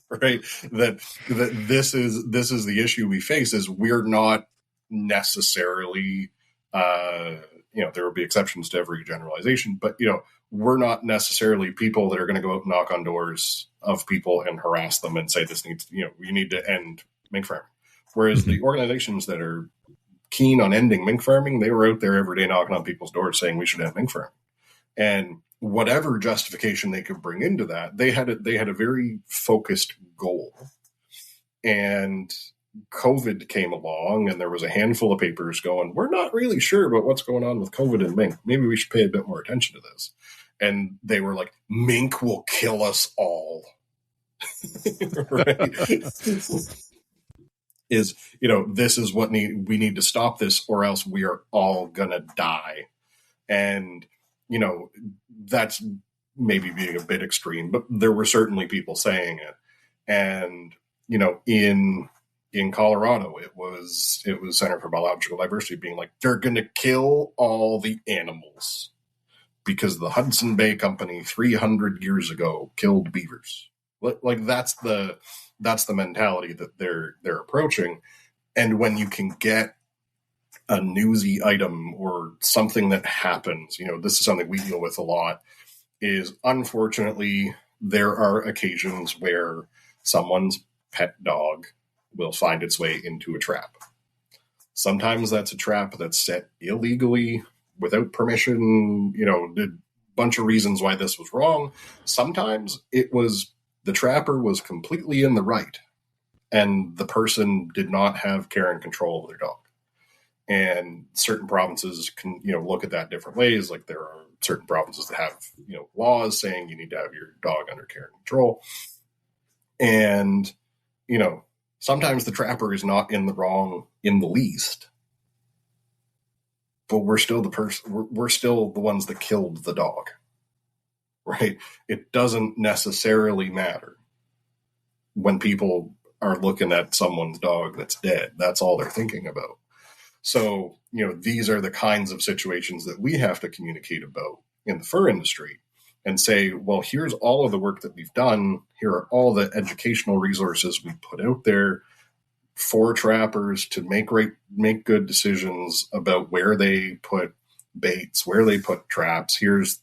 right? That this is the issue we face is we're not necessarily, there will be exceptions to every generalization, but, we're not necessarily people that are going to go out and knock on doors of people and harass them and say this needs, we need to end mink farming. Whereas the organizations that are keen on ending mink farming, they were out there every day knocking on people's doors saying we should have mink farming. And whatever justification they could bring into that, they had a very focused goal. And COVID came along and there was a handful of papers going, we're not really sure about what's going on with COVID and mink. Maybe we should pay a bit more attention to this. And they were like, mink will kill us all. Right? Is, this is what we need to stop this or else we are all going to die. And, that's maybe being a bit extreme, but there were certainly people saying it. And, in Colorado, it was Center for Biological Diversity being like, they're going to kill all the animals because the Hudson Bay Company 300 years ago killed beavers. Like that's the mentality that they're approaching. And when you can get a newsy item or something that happens, this is something we deal with a lot, is unfortunately there are occasions where someone's pet dog will find its way into a trap. Sometimes that's a trap that's set illegally without permission, a bunch of reasons why this was wrong. Sometimes it was the trapper was completely in the right and the person did not have care and control of their dog. And certain provinces can, look at that different ways. Like there are certain provinces that have, laws saying you need to have your dog under care and control. And, sometimes the trapper is not in the wrong in the least, but we're still we're still the ones that killed the dog, right? It doesn't necessarily matter when people are looking at someone's dog that's dead. That's all they're thinking about. So, these are the kinds of situations that we have to communicate about in the fur industry and say, well, here's all of the work that we've done. Here are all the educational resources we put out there for trappers to make good decisions about where they put baits, where they put traps. Here's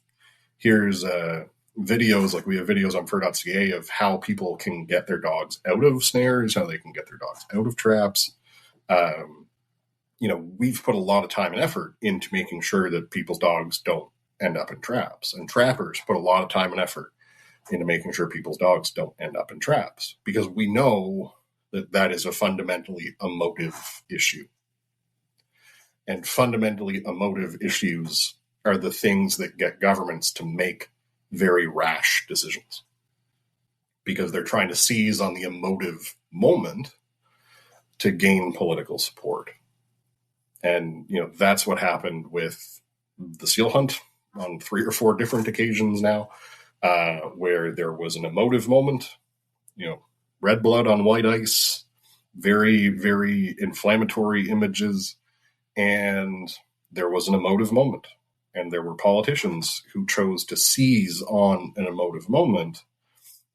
videos, like we have videos on fur.ca of how people can get their dogs out of snares, how they can get their dogs out of traps. We've put a lot of time and effort into making sure that people's dogs don't end up in traps, and trappers put a lot of time and effort into making sure people's dogs don't end up in traps, because we know that is a fundamentally emotive issue. And fundamentally emotive issues are the things that get governments to make very rash decisions, because they're trying to seize on the emotive moment to gain political support. And, that's what happened with the seal hunt on 3 or 4 different occasions now, where there was an emotive moment, red blood on white ice, very, very inflammatory images. And there was an emotive moment. And there were politicians who chose to seize on an emotive moment.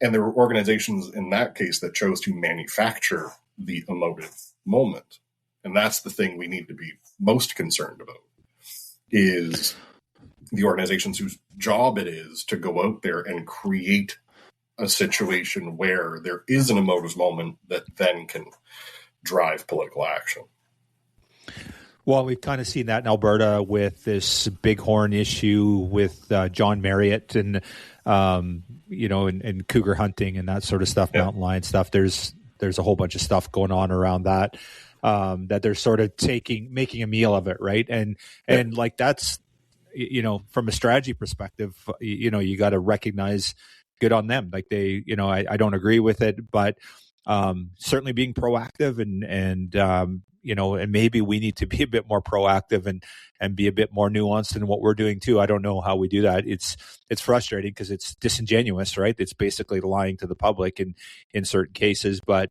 And there were organizations in that case that chose to manufacture the emotive moment. And that's the thing we need to be most concerned about, is the organizations whose job it is to go out there and create a situation where there is an emotive moment that then can drive political action. Well, we've kind of seen that in Alberta with this bighorn issue with John Marriott and, and cougar hunting and that sort of stuff, mountain lion stuff. There's a whole bunch of stuff going on around that. That they're sort of making a meal of it, right? And like that's, from a strategy perspective, you got to recognize, good on them. Like they, I don't agree with it, but certainly being proactive and maybe we need to be a bit more proactive and be a bit more nuanced in what we're doing too. I don't know how we do that. It's frustrating because it's disingenuous, right? It's basically lying to the public in certain cases, but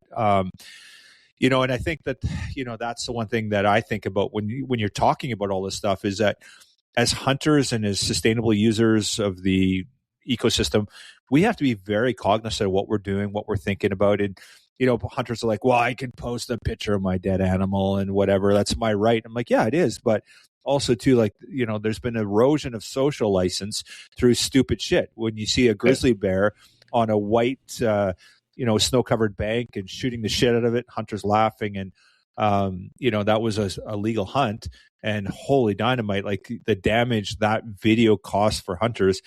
And I think that, that's the one thing that I think about when you're talking about all this stuff is that as hunters and as sustainable users of the ecosystem, we have to be very cognizant of what we're doing, what we're thinking about. And, hunters are like, well, I can post a picture of my dead animal and whatever. That's my right. I'm like, yeah, it is. But also too, like, there's been erosion of social license through stupid shit. When you see a grizzly bear on a white, snow-covered bank and shooting the shit out of it, hunters laughing. And, that was a legal hunt, and holy dynamite, like the damage that video cost for hunters.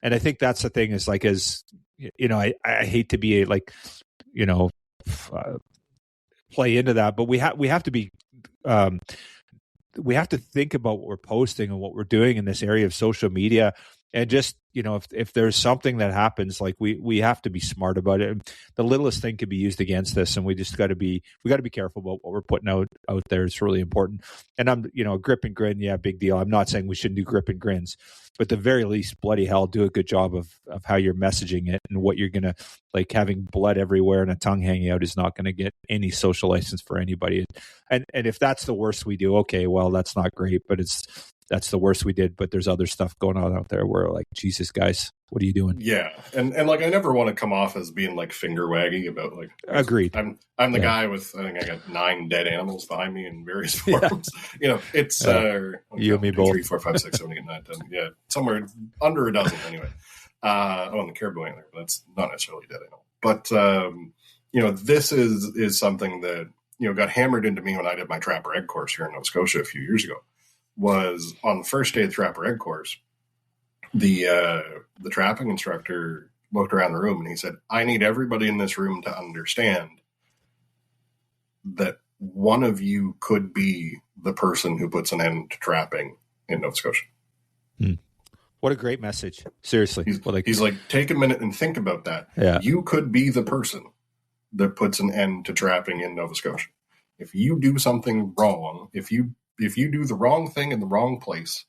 And I think that's the thing is like, I hate to be play into that, but we have to be, we have to think about what we're posting and what we're doing in this area of social media. And just, if there's something that happens, like we have to be smart about it. The littlest thing could be used against us, and we got to be careful about what we're putting out there. It's really important. And I'm, grip and grin. Yeah, big deal. I'm not saying we shouldn't do grip and grins, but at the very least, bloody hell, do a good job of how you're messaging it and what you're going to, like, having blood everywhere and a tongue hanging out is not going to get any social license for anybody. And if that's the worst we do, okay, well, that's not great, but that's the worst we did. But there's other stuff going on out there where, like, Jesus, guys, what are you doing? Yeah, and like, I never want to come off as being like finger waggy about, like, agreed. I'm the guy with, I think I got 9 dead animals behind me in various forms. It's you and me both. 3, 4, 5, 6, 7, 8, 9, 10. Yeah, somewhere under a dozen anyway. And the caribou antler, but that's not necessarily dead animal. But this is something that got hammered into me when I did my trapper egg course here in Nova Scotia a few years ago. Was on the first day of the trapper egg course, the trapping instructor looked around the room and he said, I need everybody in this room to understand that one of you could be the person who puts an end to trapping in Nova Scotia. What a great message. Seriously. He's like, take a minute and think about that. Yeah. You could be the person that puts an end to trapping in Nova Scotia. If you do something wrong, if you do the wrong thing in the wrong place,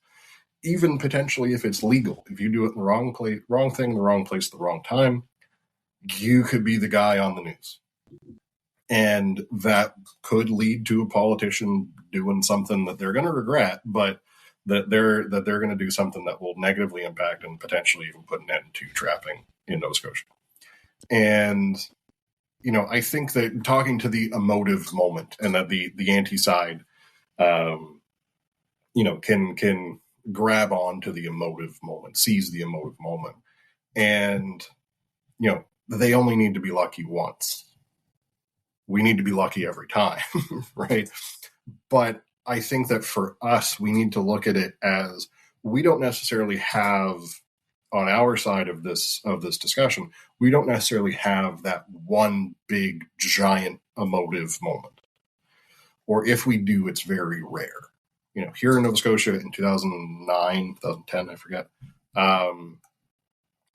even potentially if it's legal, if you do it in the wrong place, wrong thing, the wrong place, the wrong time, you could be the guy on the news. And that could lead to a politician doing something that they're going to regret, but that they're going to do something that will negatively impact and potentially even put an end to trapping in Nova Scotia. And, I think that talking to the emotive moment, and that the anti-side can grab on to the emotive moment, seize the emotive moment. And, they only need to be lucky once. We need to be lucky every time, right? But I think that for us, we need to look at it as, we don't necessarily have, on our side of this discussion, we don't necessarily have that one big, giant emotive moment. Or if we do, it's very rare. Here in Nova Scotia in 2009, 2010, I forget,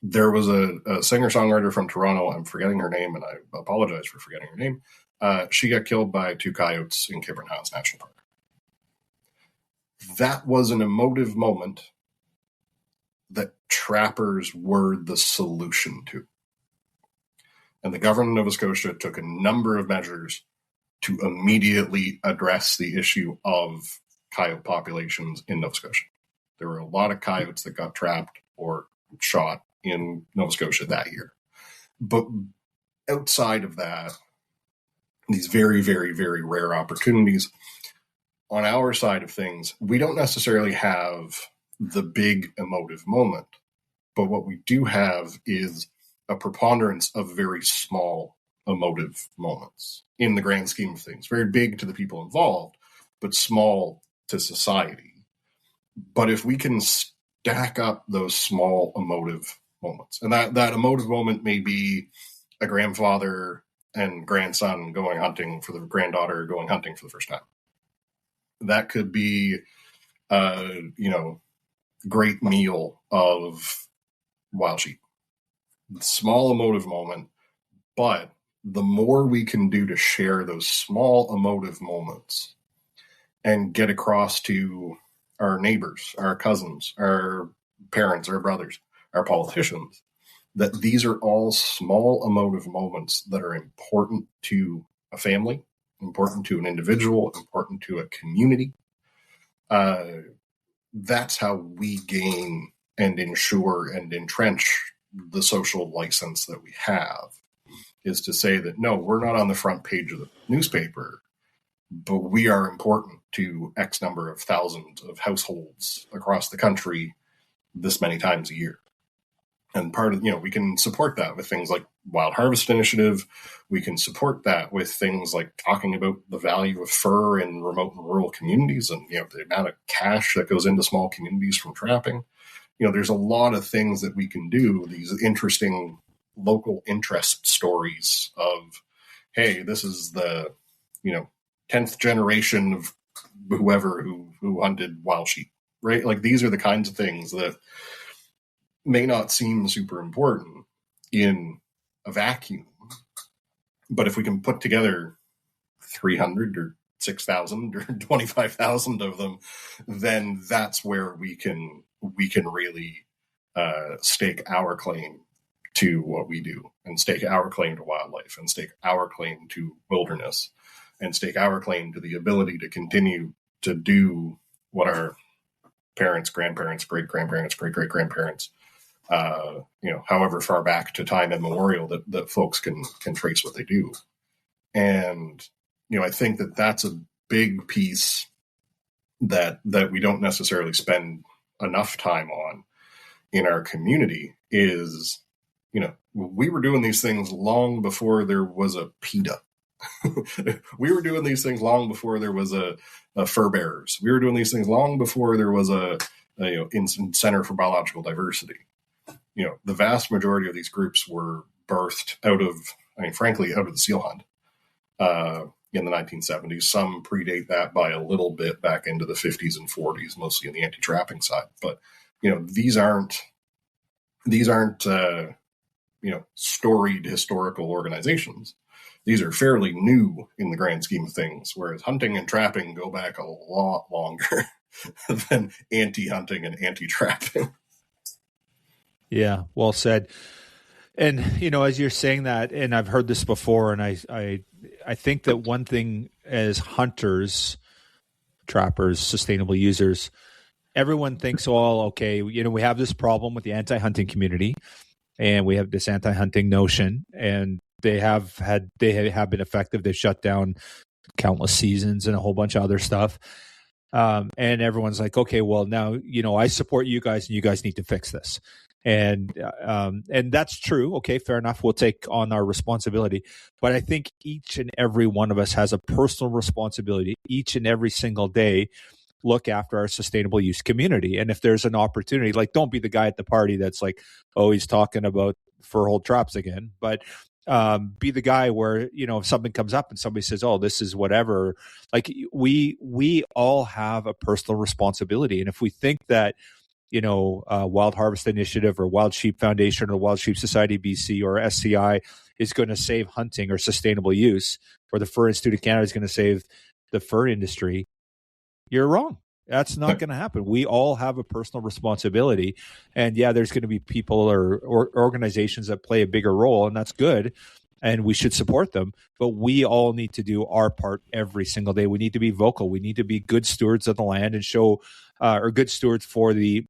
there was a singer-songwriter from Toronto. I'm forgetting her name, and I apologize for forgetting her name. She got killed by 2 coyotes in Kibern House National Park. That was an emotive moment that trappers were the solution to. And the government of Nova Scotia took a number of measures to immediately address the issue of coyote populations in Nova Scotia. There were a lot of coyotes that got trapped or shot in Nova Scotia that year. But outside of that, these very, very, very rare opportunities, on our side of things, we don't necessarily have the big emotive moment. But what we do have is a preponderance of very small emotive moments in the grand scheme of things. Very big to the people involved, but small to society. But if we can stack up those small emotive moments, and that emotive moment may be a grandfather and grandson going hunting for the granddaughter going hunting for the first time. That could be, great meal of wild sheep. Small emotive moment, but the more we can do to share those small emotive moments and get across to our neighbors, our cousins, our parents, our brothers, our politicians, that these are all small emotive moments that are important to a family, important to an individual, important to a community. That's how we gain and ensure and entrench the social license that we have, is to say that, no, we're not on the front page of the newspaper, but we are important to X number of thousands of households across the country this many times a year. And part of, we can support that with things like Wild Harvest Initiative. We can support that with things like talking about the value of fur in remote and rural communities, and, the amount of cash that goes into small communities from trapping. There's a lot of things that we can do, these interesting local interest stories of, hey, this is the, 10th generation of whoever who hunted wild sheep, right? Like, these are the kinds of things that may not seem super important in a vacuum, but if we can put together 300 or 6,000 or 25,000 of them, then that's where we can really stake our claim to what we do, and stake our claim to wildlife, and stake our claim to wilderness, and stake our claim to the ability to continue to do what our parents, grandparents, great-grandparents, great-great-grandparents, however far back to time immemorial that folks can trace what they do. And, I think that that's a big piece that we don't necessarily spend enough time on in our community is, we were doing these things long before there was a PETA. We were doing these things long before there was a fur bearers. We were doing these things long before there was a Center for Biological Diversity. The vast majority of these groups were birthed out of the seal hunt in the 1970s. Some predate that by a little bit back into the 50s and 40s, mostly in the anti-trapping side. But, these aren't storied historical organizations. These are fairly new in the grand scheme of things, whereas hunting and trapping go back a lot longer than anti-hunting and anti-trapping. Yeah, well said. And, as you're saying that, and I've heard this before, and I think that one thing as hunters, trappers, sustainable users, everyone thinks, okay, we have this problem with the anti-hunting community, and we have this anti-hunting notion, and they have been effective. They've shut down countless seasons and a whole bunch of other stuff. And everyone's like, okay, well, now, I support you guys, and you guys need to fix this. And that's true. Okay, fair enough. We'll take on our responsibility. But I think each and every one of us has a personal responsibility each and every single day. Look after our sustainable use community. And if there's an opportunity, like, don't be the guy at the party that's like, oh, he's talking about fur hole traps again. But be the guy where, if something comes up and somebody says, oh, this is whatever, like, we all have a personal responsibility. And if we think that, Wild Harvest Initiative or Wild Sheep Foundation or Wild Sheep Society BC or SCI is going to save hunting or sustainable use, or the Fur Institute of Canada is going to save the fur industry, you're wrong. That's not going to happen. We all have a personal responsibility. And yeah, there's going to be people or organizations that play a bigger role, and that's good. And we should support them. But we all need to do our part every single day. We need to be vocal. We need to be good stewards of the land and show, or good stewards for the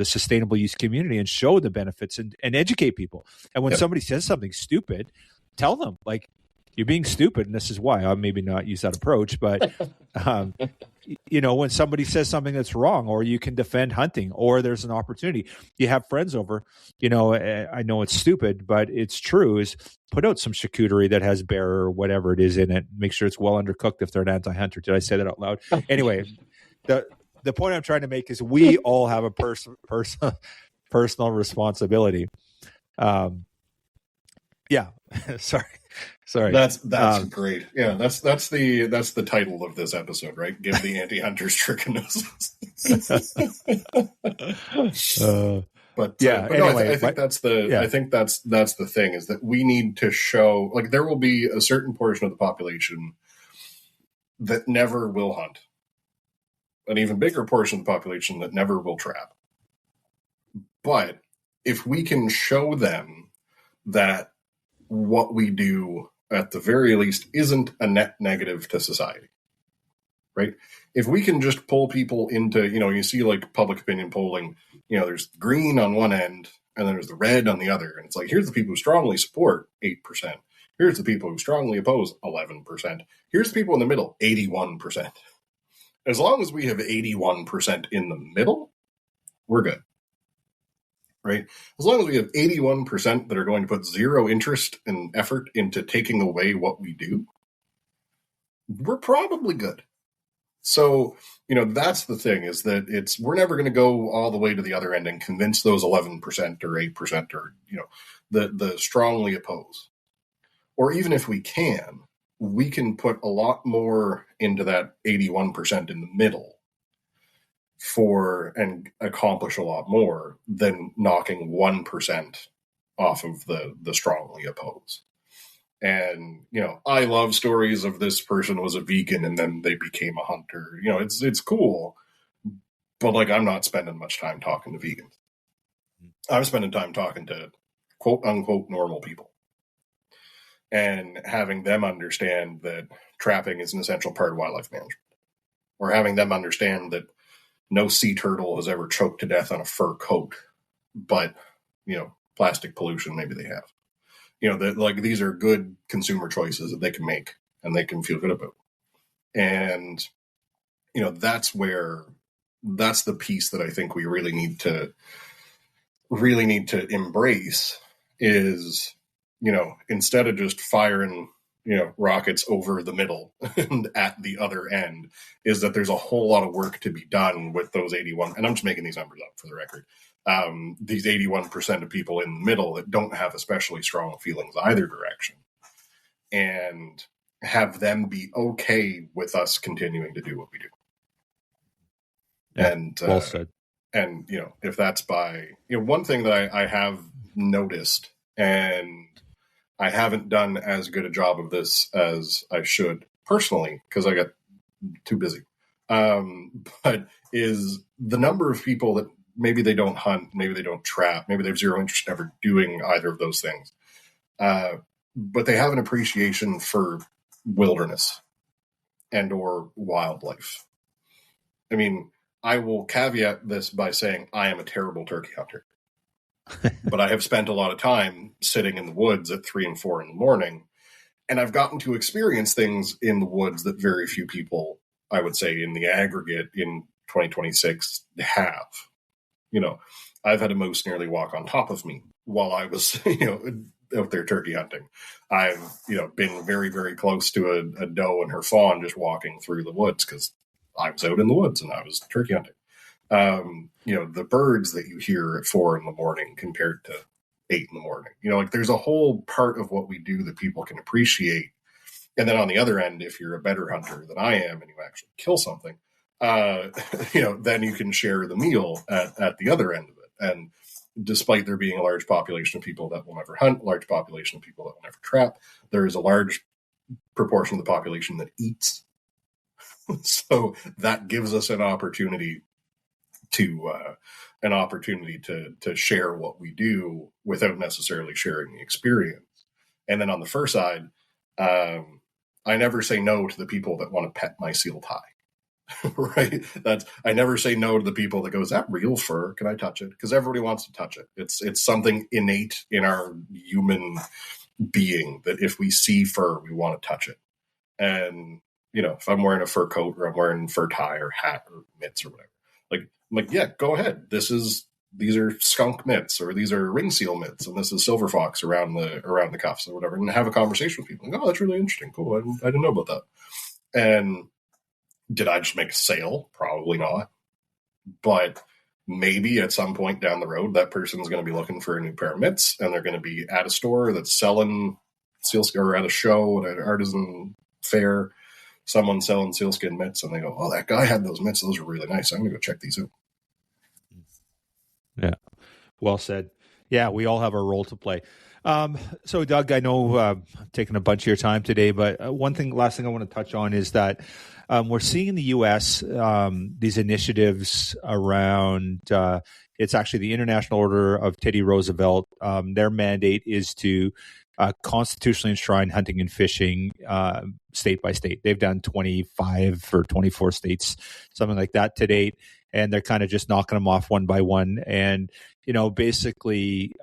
sustainable use community, and show the benefits and educate people. And when somebody says something stupid, tell them, like, you're being stupid, and this is why. I'll maybe not use that approach, but when somebody says something that's wrong, or you can defend hunting, or there's an opportunity, you have friends over, I know it's stupid, but it's true, is put out some charcuterie that has bear or whatever it is in it. Make sure it's well undercooked if they're an anti-hunter. Did I say that out loud? Anyway, the point I'm trying to make is we all have a personal responsibility. Yeah. Sorry. That's great. Yeah, that's the title of this episode, right? Give the anti-hunters trichinosis. Anyway, I think that's the thing, is that we need to show, like, there will be a certain portion of the population that never will hunt, an even bigger portion of the population that never will trap. But if we can show them that what we do at the very least, isn't a net negative to society, right? If we can just pull people into, you see like public opinion polling, there's green on one end and then there's the red on the other. And it's like, here's the people who strongly support 8%. Here's the people who strongly oppose 11%. Here's the people in the middle, 81%. As long as we have 81% in the middle, we're good, right? As long as we have 81% that are going to put zero interest and effort into taking away what we do, we're probably good. So, that's the thing, is that we're never going to go all the way to the other end and convince those 11% or 8% or, the strongly oppose. Or even if we can put a lot more into that 81% in the middle and accomplish a lot more than knocking 1% off of the strongly oppose. And, I love stories of this person was a vegan and then they became a hunter. It's cool, but like, I'm not spending much time talking to vegans. I'm spending time talking to quote unquote normal people and having them understand that trapping is an essential part of wildlife management, or having them understand that no sea turtle has ever choked to death on a fur coat, but, plastic pollution, maybe they have. That like these are good consumer choices that they can make and they can feel good about. And, that's the piece that I think we really need to embrace is, instead of just firing, rockets over the middle and at the other end, is that there's a whole lot of work to be done with those 81. And I'm just making these numbers up for the record. These 81% of people in the middle that don't have especially strong feelings either direction, and have them be okay with us continuing to do what we do. Yeah, and well said. And if that's by one thing that I have noticed, and I haven't done as good a job of this as I should personally because I got too busy, but is the number of people that maybe they don't hunt, maybe they don't trap, maybe they have zero interest in ever doing either of those things. But they have an appreciation for wilderness and or wildlife. I mean, I will caveat this by saying I am a terrible turkey hunter. But I have spent a lot of time sitting in the woods at 3 and 4 in the morning, and I've gotten to experience things in the woods that very few people, I would say, in the aggregate in 2026 have. I've had a moose nearly walk on top of me while I was, out there turkey hunting. I've, been very, very close to a doe and her fawn just walking through the woods because I was out in the woods and I was turkey hunting. The birds that you hear at 4 in the morning compared to 8 in the morning, there's a whole part of what we do that people can appreciate. And then on the other end, if you're a better hunter than I am and you actually kill something, then you can share the meal at the other end of it. And despite there being a large population of people that will never hunt, large population of people that will never trap, there is a large proportion of the population that eats. So that gives us an opportunity to share what we do without necessarily sharing the experience. And then on the fur side, I never say no to the people that want to pet my seal tie. Right? I never say no to the people that go, is that real fur? Can I touch it? Because everybody wants to touch it. It's something innate in our human being that if we see fur, we want to touch it. And if I'm wearing a fur coat or I'm wearing fur tie or hat or mitts or whatever, I'm like, yeah, go ahead. These are skunk mitts, or these are ring seal mitts, and this is silver fox around the cuffs or whatever, and have a conversation with people. Like, oh, that's really interesting. Cool. I didn't know about that. And did I just make a sale? Probably not. But maybe at some point down the road, that person's going to be looking for a new pair of mitts, and they're going to be at a store that's selling sealskin, or at a show, at an artisan fair, someone selling sealskin mitts, and they go, oh, that guy had those mitts. Those are really nice. I'm going to go check these out. Yeah. Well said. Yeah, we all have our role to play. So, Doug, I know I'm taking a bunch of your time today, but last thing I want to touch on is that we're seeing in the U.S. These initiatives around, it's actually the International Order of Teddy Roosevelt. Their mandate is to constitutionally enshrined hunting and fishing state by state. They've done 25 or 24 states, something like that to date. And they're kind of just knocking them off one by one. And, basically,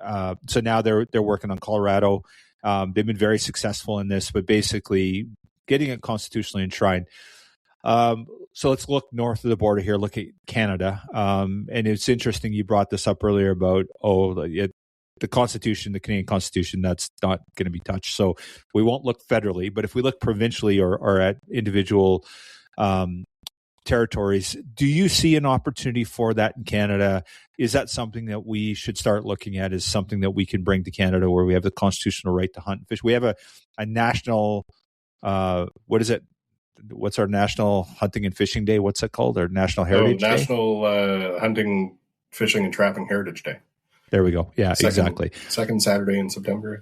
so now they're working on Colorado. They've been very successful in this, but basically getting it constitutionally enshrined. So let's look north of the border here, look at Canada. And it's interesting you brought this up earlier about, the Constitution, the Canadian Constitution, that's not going to be touched. So we won't look federally, but if we look provincially or at individual territories, do you see an opportunity for that in Canada? Is that something that we should start looking at as something that we can bring to Canada where we have the constitutional right to hunt and fish? We have a national, what is it? What's our National Hunting and Fishing Day? What's it called? Our National Heritage Day? National Hunting, Fishing, and Trapping Heritage Day. There we go. Yeah, exactly. Second Saturday in September.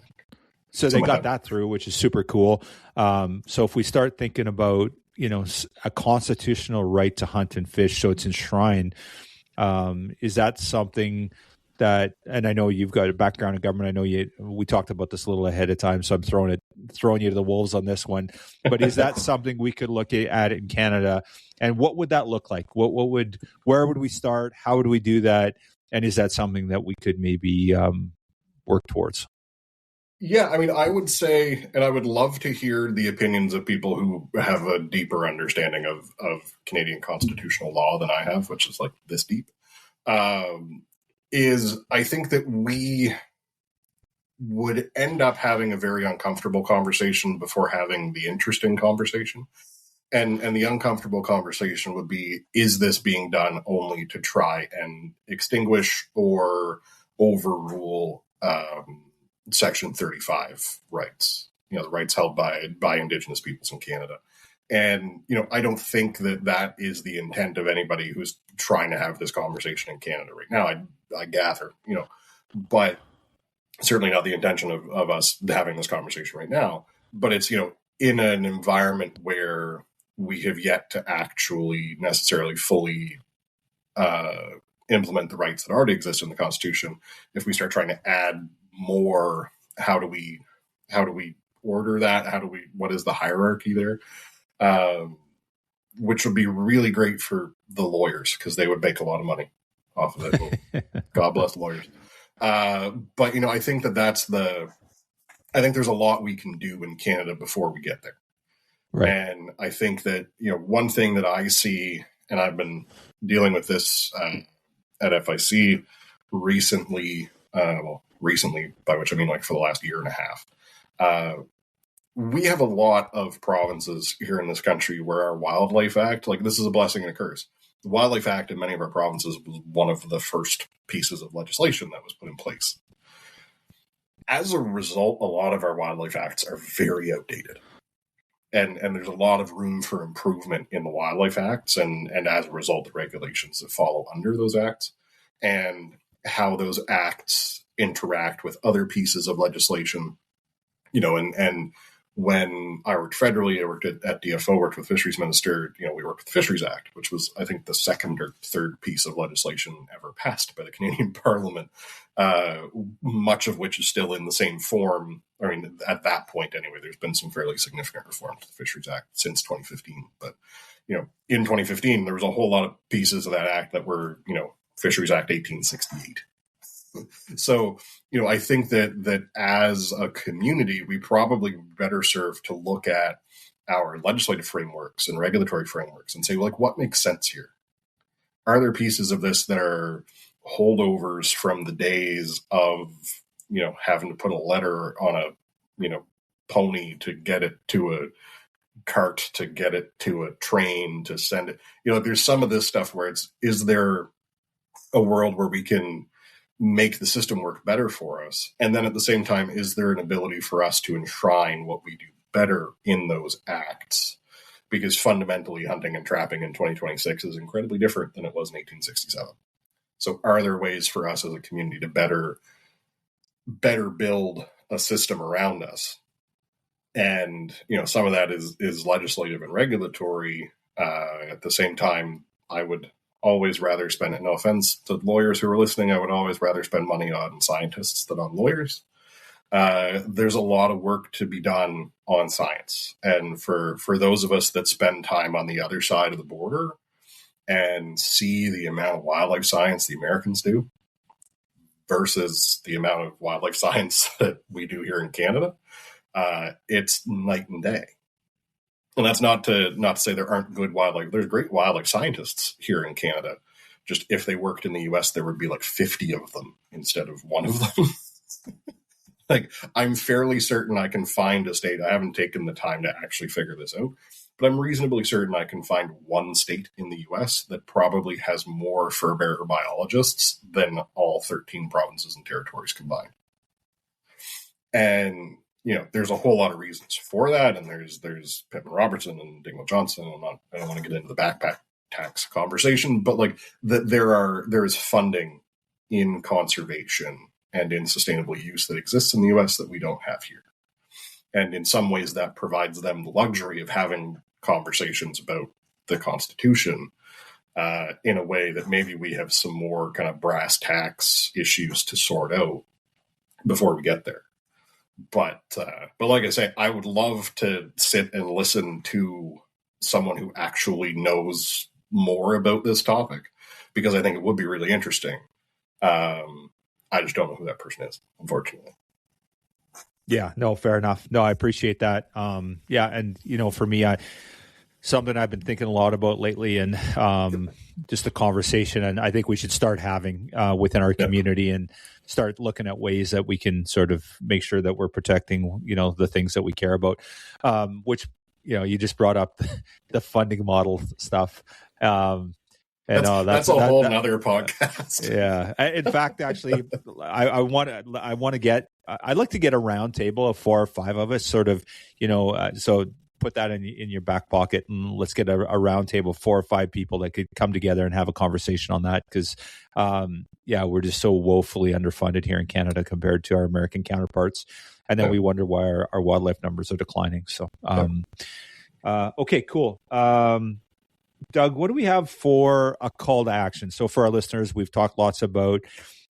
So they got that through, which is super cool. So if we start thinking about, a constitutional right to hunt and fish, so it's enshrined, is that something that, and I know you've got a background in government. I know we talked about this a little ahead of time, so I'm throwing you to the wolves on this one. But is that something we could look at in Canada? And what would that look like? Where would we start? How would we do that? And is that something that we could maybe work towards? Yeah, I mean, I would say, and I would love to hear the opinions of people who have a deeper understanding of Canadian constitutional law than I have, which is like this deep, is I think that we would end up having a very uncomfortable conversation before having the interesting conversation. And the uncomfortable conversation would be, is this being done only to try and extinguish or overrule Section 35 rights, the rights held by Indigenous peoples in Canada? And, I don't think that is the intent of anybody who's trying to have this conversation in Canada right now, I gather, but certainly not the intention of us having this conversation right now. But it's, in an environment where we have yet to actually necessarily fully implement the rights that already exist in the Constitution. If we start trying to add more, how do we order that? What is the hierarchy there? Which would be really great for the lawyers because they would make a lot of money off of it. God bless lawyers. But I think I think there's a lot we can do in Canada before we get there. Right. And I think that, one thing that I see, and I've been dealing with this at FIC recently, recently, by which I mean like for the last year and a half, we have a lot of provinces here in this country where our Wildlife Act, like this is a blessing and a curse. The Wildlife Act in many of our provinces was one of the first pieces of legislation that was put in place. As a result, a lot of our Wildlife Acts are very outdated. And there's a lot of room for improvement in the Wildlife Acts and as a result, the regulations that follow under those acts and how those acts interact with other pieces of legislation, and when I worked federally, I worked at DFO, worked with Fisheries Minister, we worked with the Fisheries Act, which was, I think, the second or third piece of legislation ever passed by the Canadian Parliament, much of which is still in the same form. I mean, at that point, anyway, there's been some fairly significant reforms to the Fisheries Act since 2015. But, in 2015, there was a whole lot of pieces of that act that were, Fisheries Act 1868. So, I think that as a community, we probably better serve to look at our legislative frameworks and regulatory frameworks and say, like, what makes sense here? Are there pieces of this that are holdovers from the days of, having to put a letter on a, pony to get it to a cart, to get it to a train, to send it? There's some of this stuff where is there a world where we can make the system work better for us? And then at the same time, is there an ability for us to enshrine what we do better in those acts? Because fundamentally, hunting and trapping in 2026 is incredibly different than it was in 1867. So are there ways for us as a community to better build a system around us? And, some of that is legislative and regulatory. At the same time, I would always rather spend it. No offense to lawyers who are listening, I would always rather spend money on scientists than on lawyers. there's a lot of work to be done on science. And for those of us that spend time on the other side of the border and see the amount of wildlife science the Americans do versus the amount of wildlife science that we do here in Canada, it's night and day. And that's not to say there aren't good wildlife. There's great wildlife scientists here in Canada. Just if they worked in the US, there would be like 50 of them instead of one of them. Like, I'm fairly certain I can find a state. I haven't taken the time to actually figure this out, but I'm reasonably certain I can find one state in the US that probably has more fur bearer biologists than all 13 provinces and territories combined. And, there's a whole lot of reasons for that. And there's Pittman Robertson and Dingwall Johnson. I don't want to get into the backpack tax conversation, but like there is funding in conservation and in sustainable use that exists in the US that we don't have here. And in some ways that provides them the luxury of having conversations about the Constitution in a way that maybe we have some more kind of brass tacks issues to sort out before we get there. But like I say, I would love to sit and listen to someone who actually knows more about this topic, because I think it would be really interesting. I just don't know who that person is, unfortunately. Yeah, no, fair enough. No, I appreciate that. Yeah. And, for me, something I've been thinking a lot about lately, and just a conversation, and I think we should start having within our community, and start looking at ways that we can sort of make sure that we're protecting, the things that we care about, which, you just brought up the funding model stuff. That's a whole nother podcast. Yeah. In fact, actually, I'd like to get a round table of 4 or 5 of us, sort of, so put that in your back pocket, and let's get a round table of 4 or 5 people that could come together and have a conversation on that. Because, we're just so woefully underfunded here in Canada compared to our American counterparts. And then we wonder why our wildlife numbers are declining. So, okay, cool. Doug, what do we have for a call to action? So for our listeners, we've talked lots about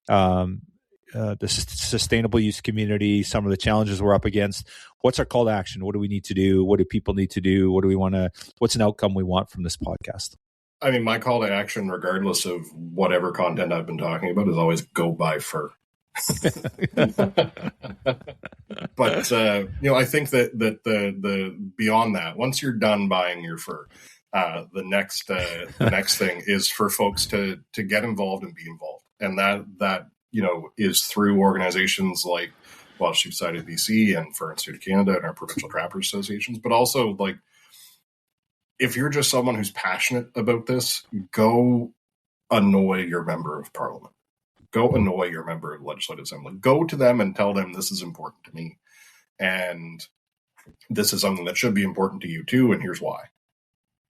the sustainable use community, some of the challenges we're up against. What's our call to action? What do we need to do? What do people need to do? What's an outcome we want from this podcast? I mean, my call to action, regardless of whatever content I've been talking about, is always go buy fur. But I think that the beyond that, once you're done buying your fur, the next thing is for folks to get involved and be involved, and that is through organizations like Wildlife Society of BC and Fur Institute of Canada and our provincial trappers associations, but also like, if you're just someone who's passionate about this, go annoy your member of parliament. Go annoy your member of the legislative assembly. Go to them and tell them this is important to me, and this is something that should be important to you too, and here's why.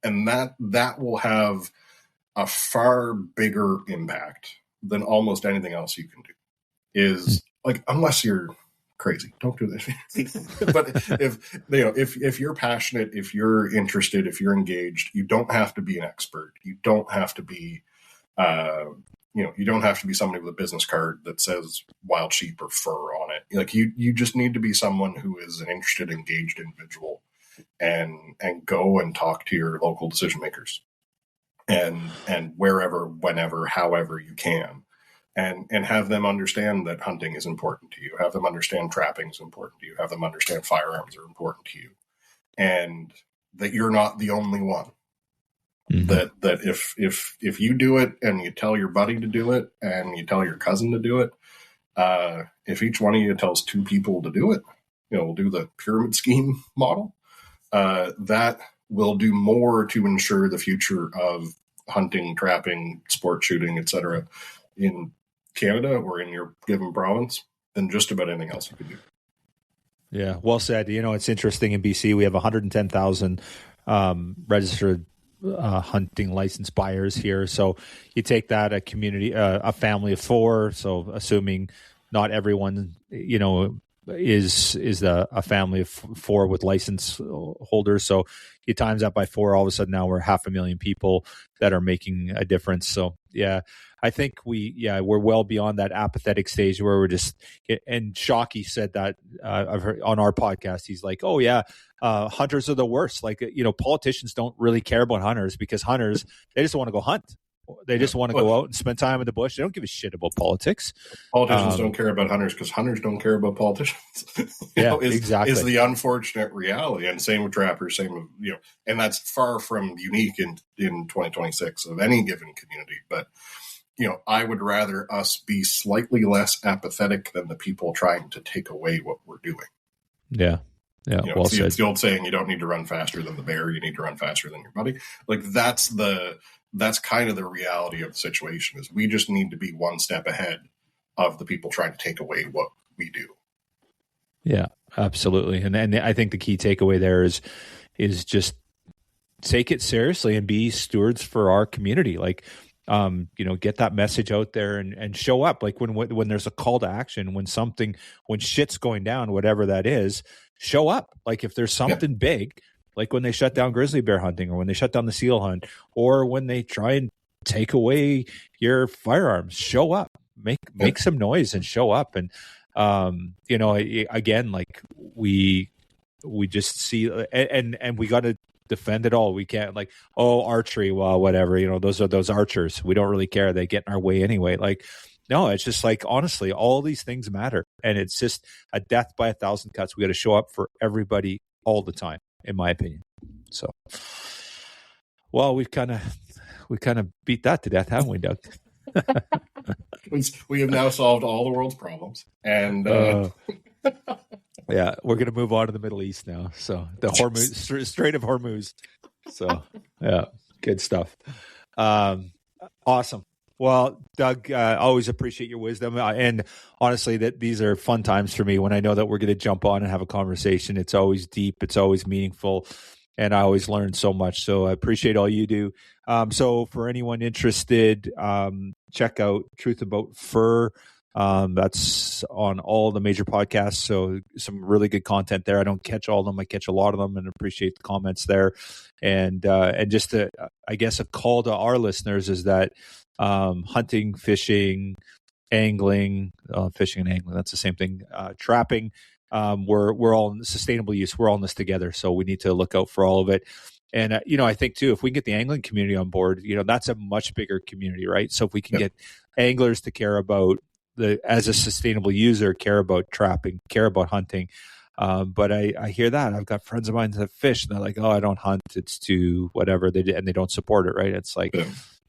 And that will have a far bigger impact than almost anything else you can do. Is like, unless you're crazy, don't do this. But if you're passionate, if you're interested, if you're engaged, you don't have to be an expert. You don't have to be, you don't have to be somebody with a business card that says wild sheep or fur on it. Like you just need to be someone who is an interested, engaged individual, and go and talk to your local decision makers, and wherever, whenever, however you can, and have them understand that hunting is important to you. Have them understand trapping is important to you. Have them understand firearms are important to you, and that you're not the only one. Mm-hmm. That if you do it and you tell your buddy to do it and you tell your cousin to do it, if each one of you tells 2 people to do it, we'll do the pyramid scheme model. That will do more to ensure the future of hunting, trapping, sport shooting, etc. in Canada or in your given province than just about anything else you could do. Yeah, well said. It's interesting. In BC, we have 110,000 registered hunting license buyers here. So you take that, a community, a family of 4. So assuming not everyone, is a family of 4 with license holders. So you times that by 4, all of a sudden now we're 500,000 people that are making a difference. So yeah, I think we're well beyond that apathetic stage where we're just, and Shockey said that, I've heard on our podcast, he's like, oh yeah, hunters are the worst. Like, politicians don't really care about hunters because hunters, they just want to go hunt. They just want to go out and spend time in the bush. They don't give a shit about politics. Politicians don't care about hunters because hunters don't care about politicians. Exactly. Is the unfortunate reality. And same with trappers, and that's far from unique in 2026 of any given community. But, I would rather us be slightly less apathetic than the people trying to take away what we're doing. Yeah. Yeah. It's the old saying, you don't need to run faster than the bear. You need to run faster than your buddy. Like that's kind of the reality of the situation, is we just need to be one step ahead of the people trying to take away what we do. Yeah, absolutely. And I think the key takeaway there is just take it seriously and be stewards for our community. Like, get that message out there and show up. Like when there's a call to action, when shit's going down, whatever that is, show up. Like if there's something big, like when they shut down grizzly bear hunting, or when they shut down the seal hunt, or when they try and take away your firearms, show up, make some noise and show up. And, again, like we just see, and we got to defend it all. We can't archery, well, whatever, those are those archers. We don't really care. They get in our way anyway. Like, no, it's just like, honestly, all these things matter. And it's just a death by 1,000 cuts. We got to show up for everybody all the time, in my opinion. So, well, we kind of beat that to death, haven't we, Doug? We have now solved all the world's problems, and yeah, we're going to move on to the Middle East now. So the Hormuz, Strait of Hormuz. So yeah, good stuff. Awesome. Well, Doug, always appreciate your wisdom. And honestly, that these are fun times for me when I know that we're going to jump on and have a conversation. It's always deep. It's always meaningful. And I always learn so much. So I appreciate all you do. So for anyone interested, check out Truth About Fur. That's on all the major podcasts. So some really good content there. I don't catch all of them. I catch a lot of them, and appreciate the comments there. And just I guess a call to our listeners is that hunting, fishing, angling, fishing and angling, that's the same thing. Trapping, we're all in sustainable use. We're all in this together. So we need to look out for all of it. And, I think too, if we can get the angling community on board, that's a much bigger community, right? So if we can get anglers to care about as a sustainable user, care about trapping, care about hunting. But I hear that. I've got friends of mine that fish, and they're like, oh, I don't hunt. It's too whatever. And they don't support it, right? It's like,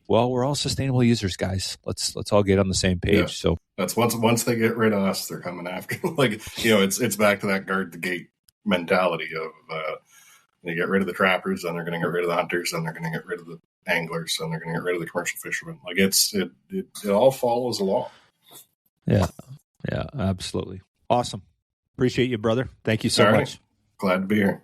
well, we're all sustainable users, guys. Let's all get on the same page. Yeah. So that's once they get rid of us, they're coming after. It's back to that guard the gate mentality of they get rid of the trappers, then they're going to get rid of the hunters, then they're going to get rid of the anglers, then they're going to get rid of the commercial fishermen. Like it all follows along. Yeah, absolutely. Awesome. Appreciate you, brother. Thank you so much. Glad to be here.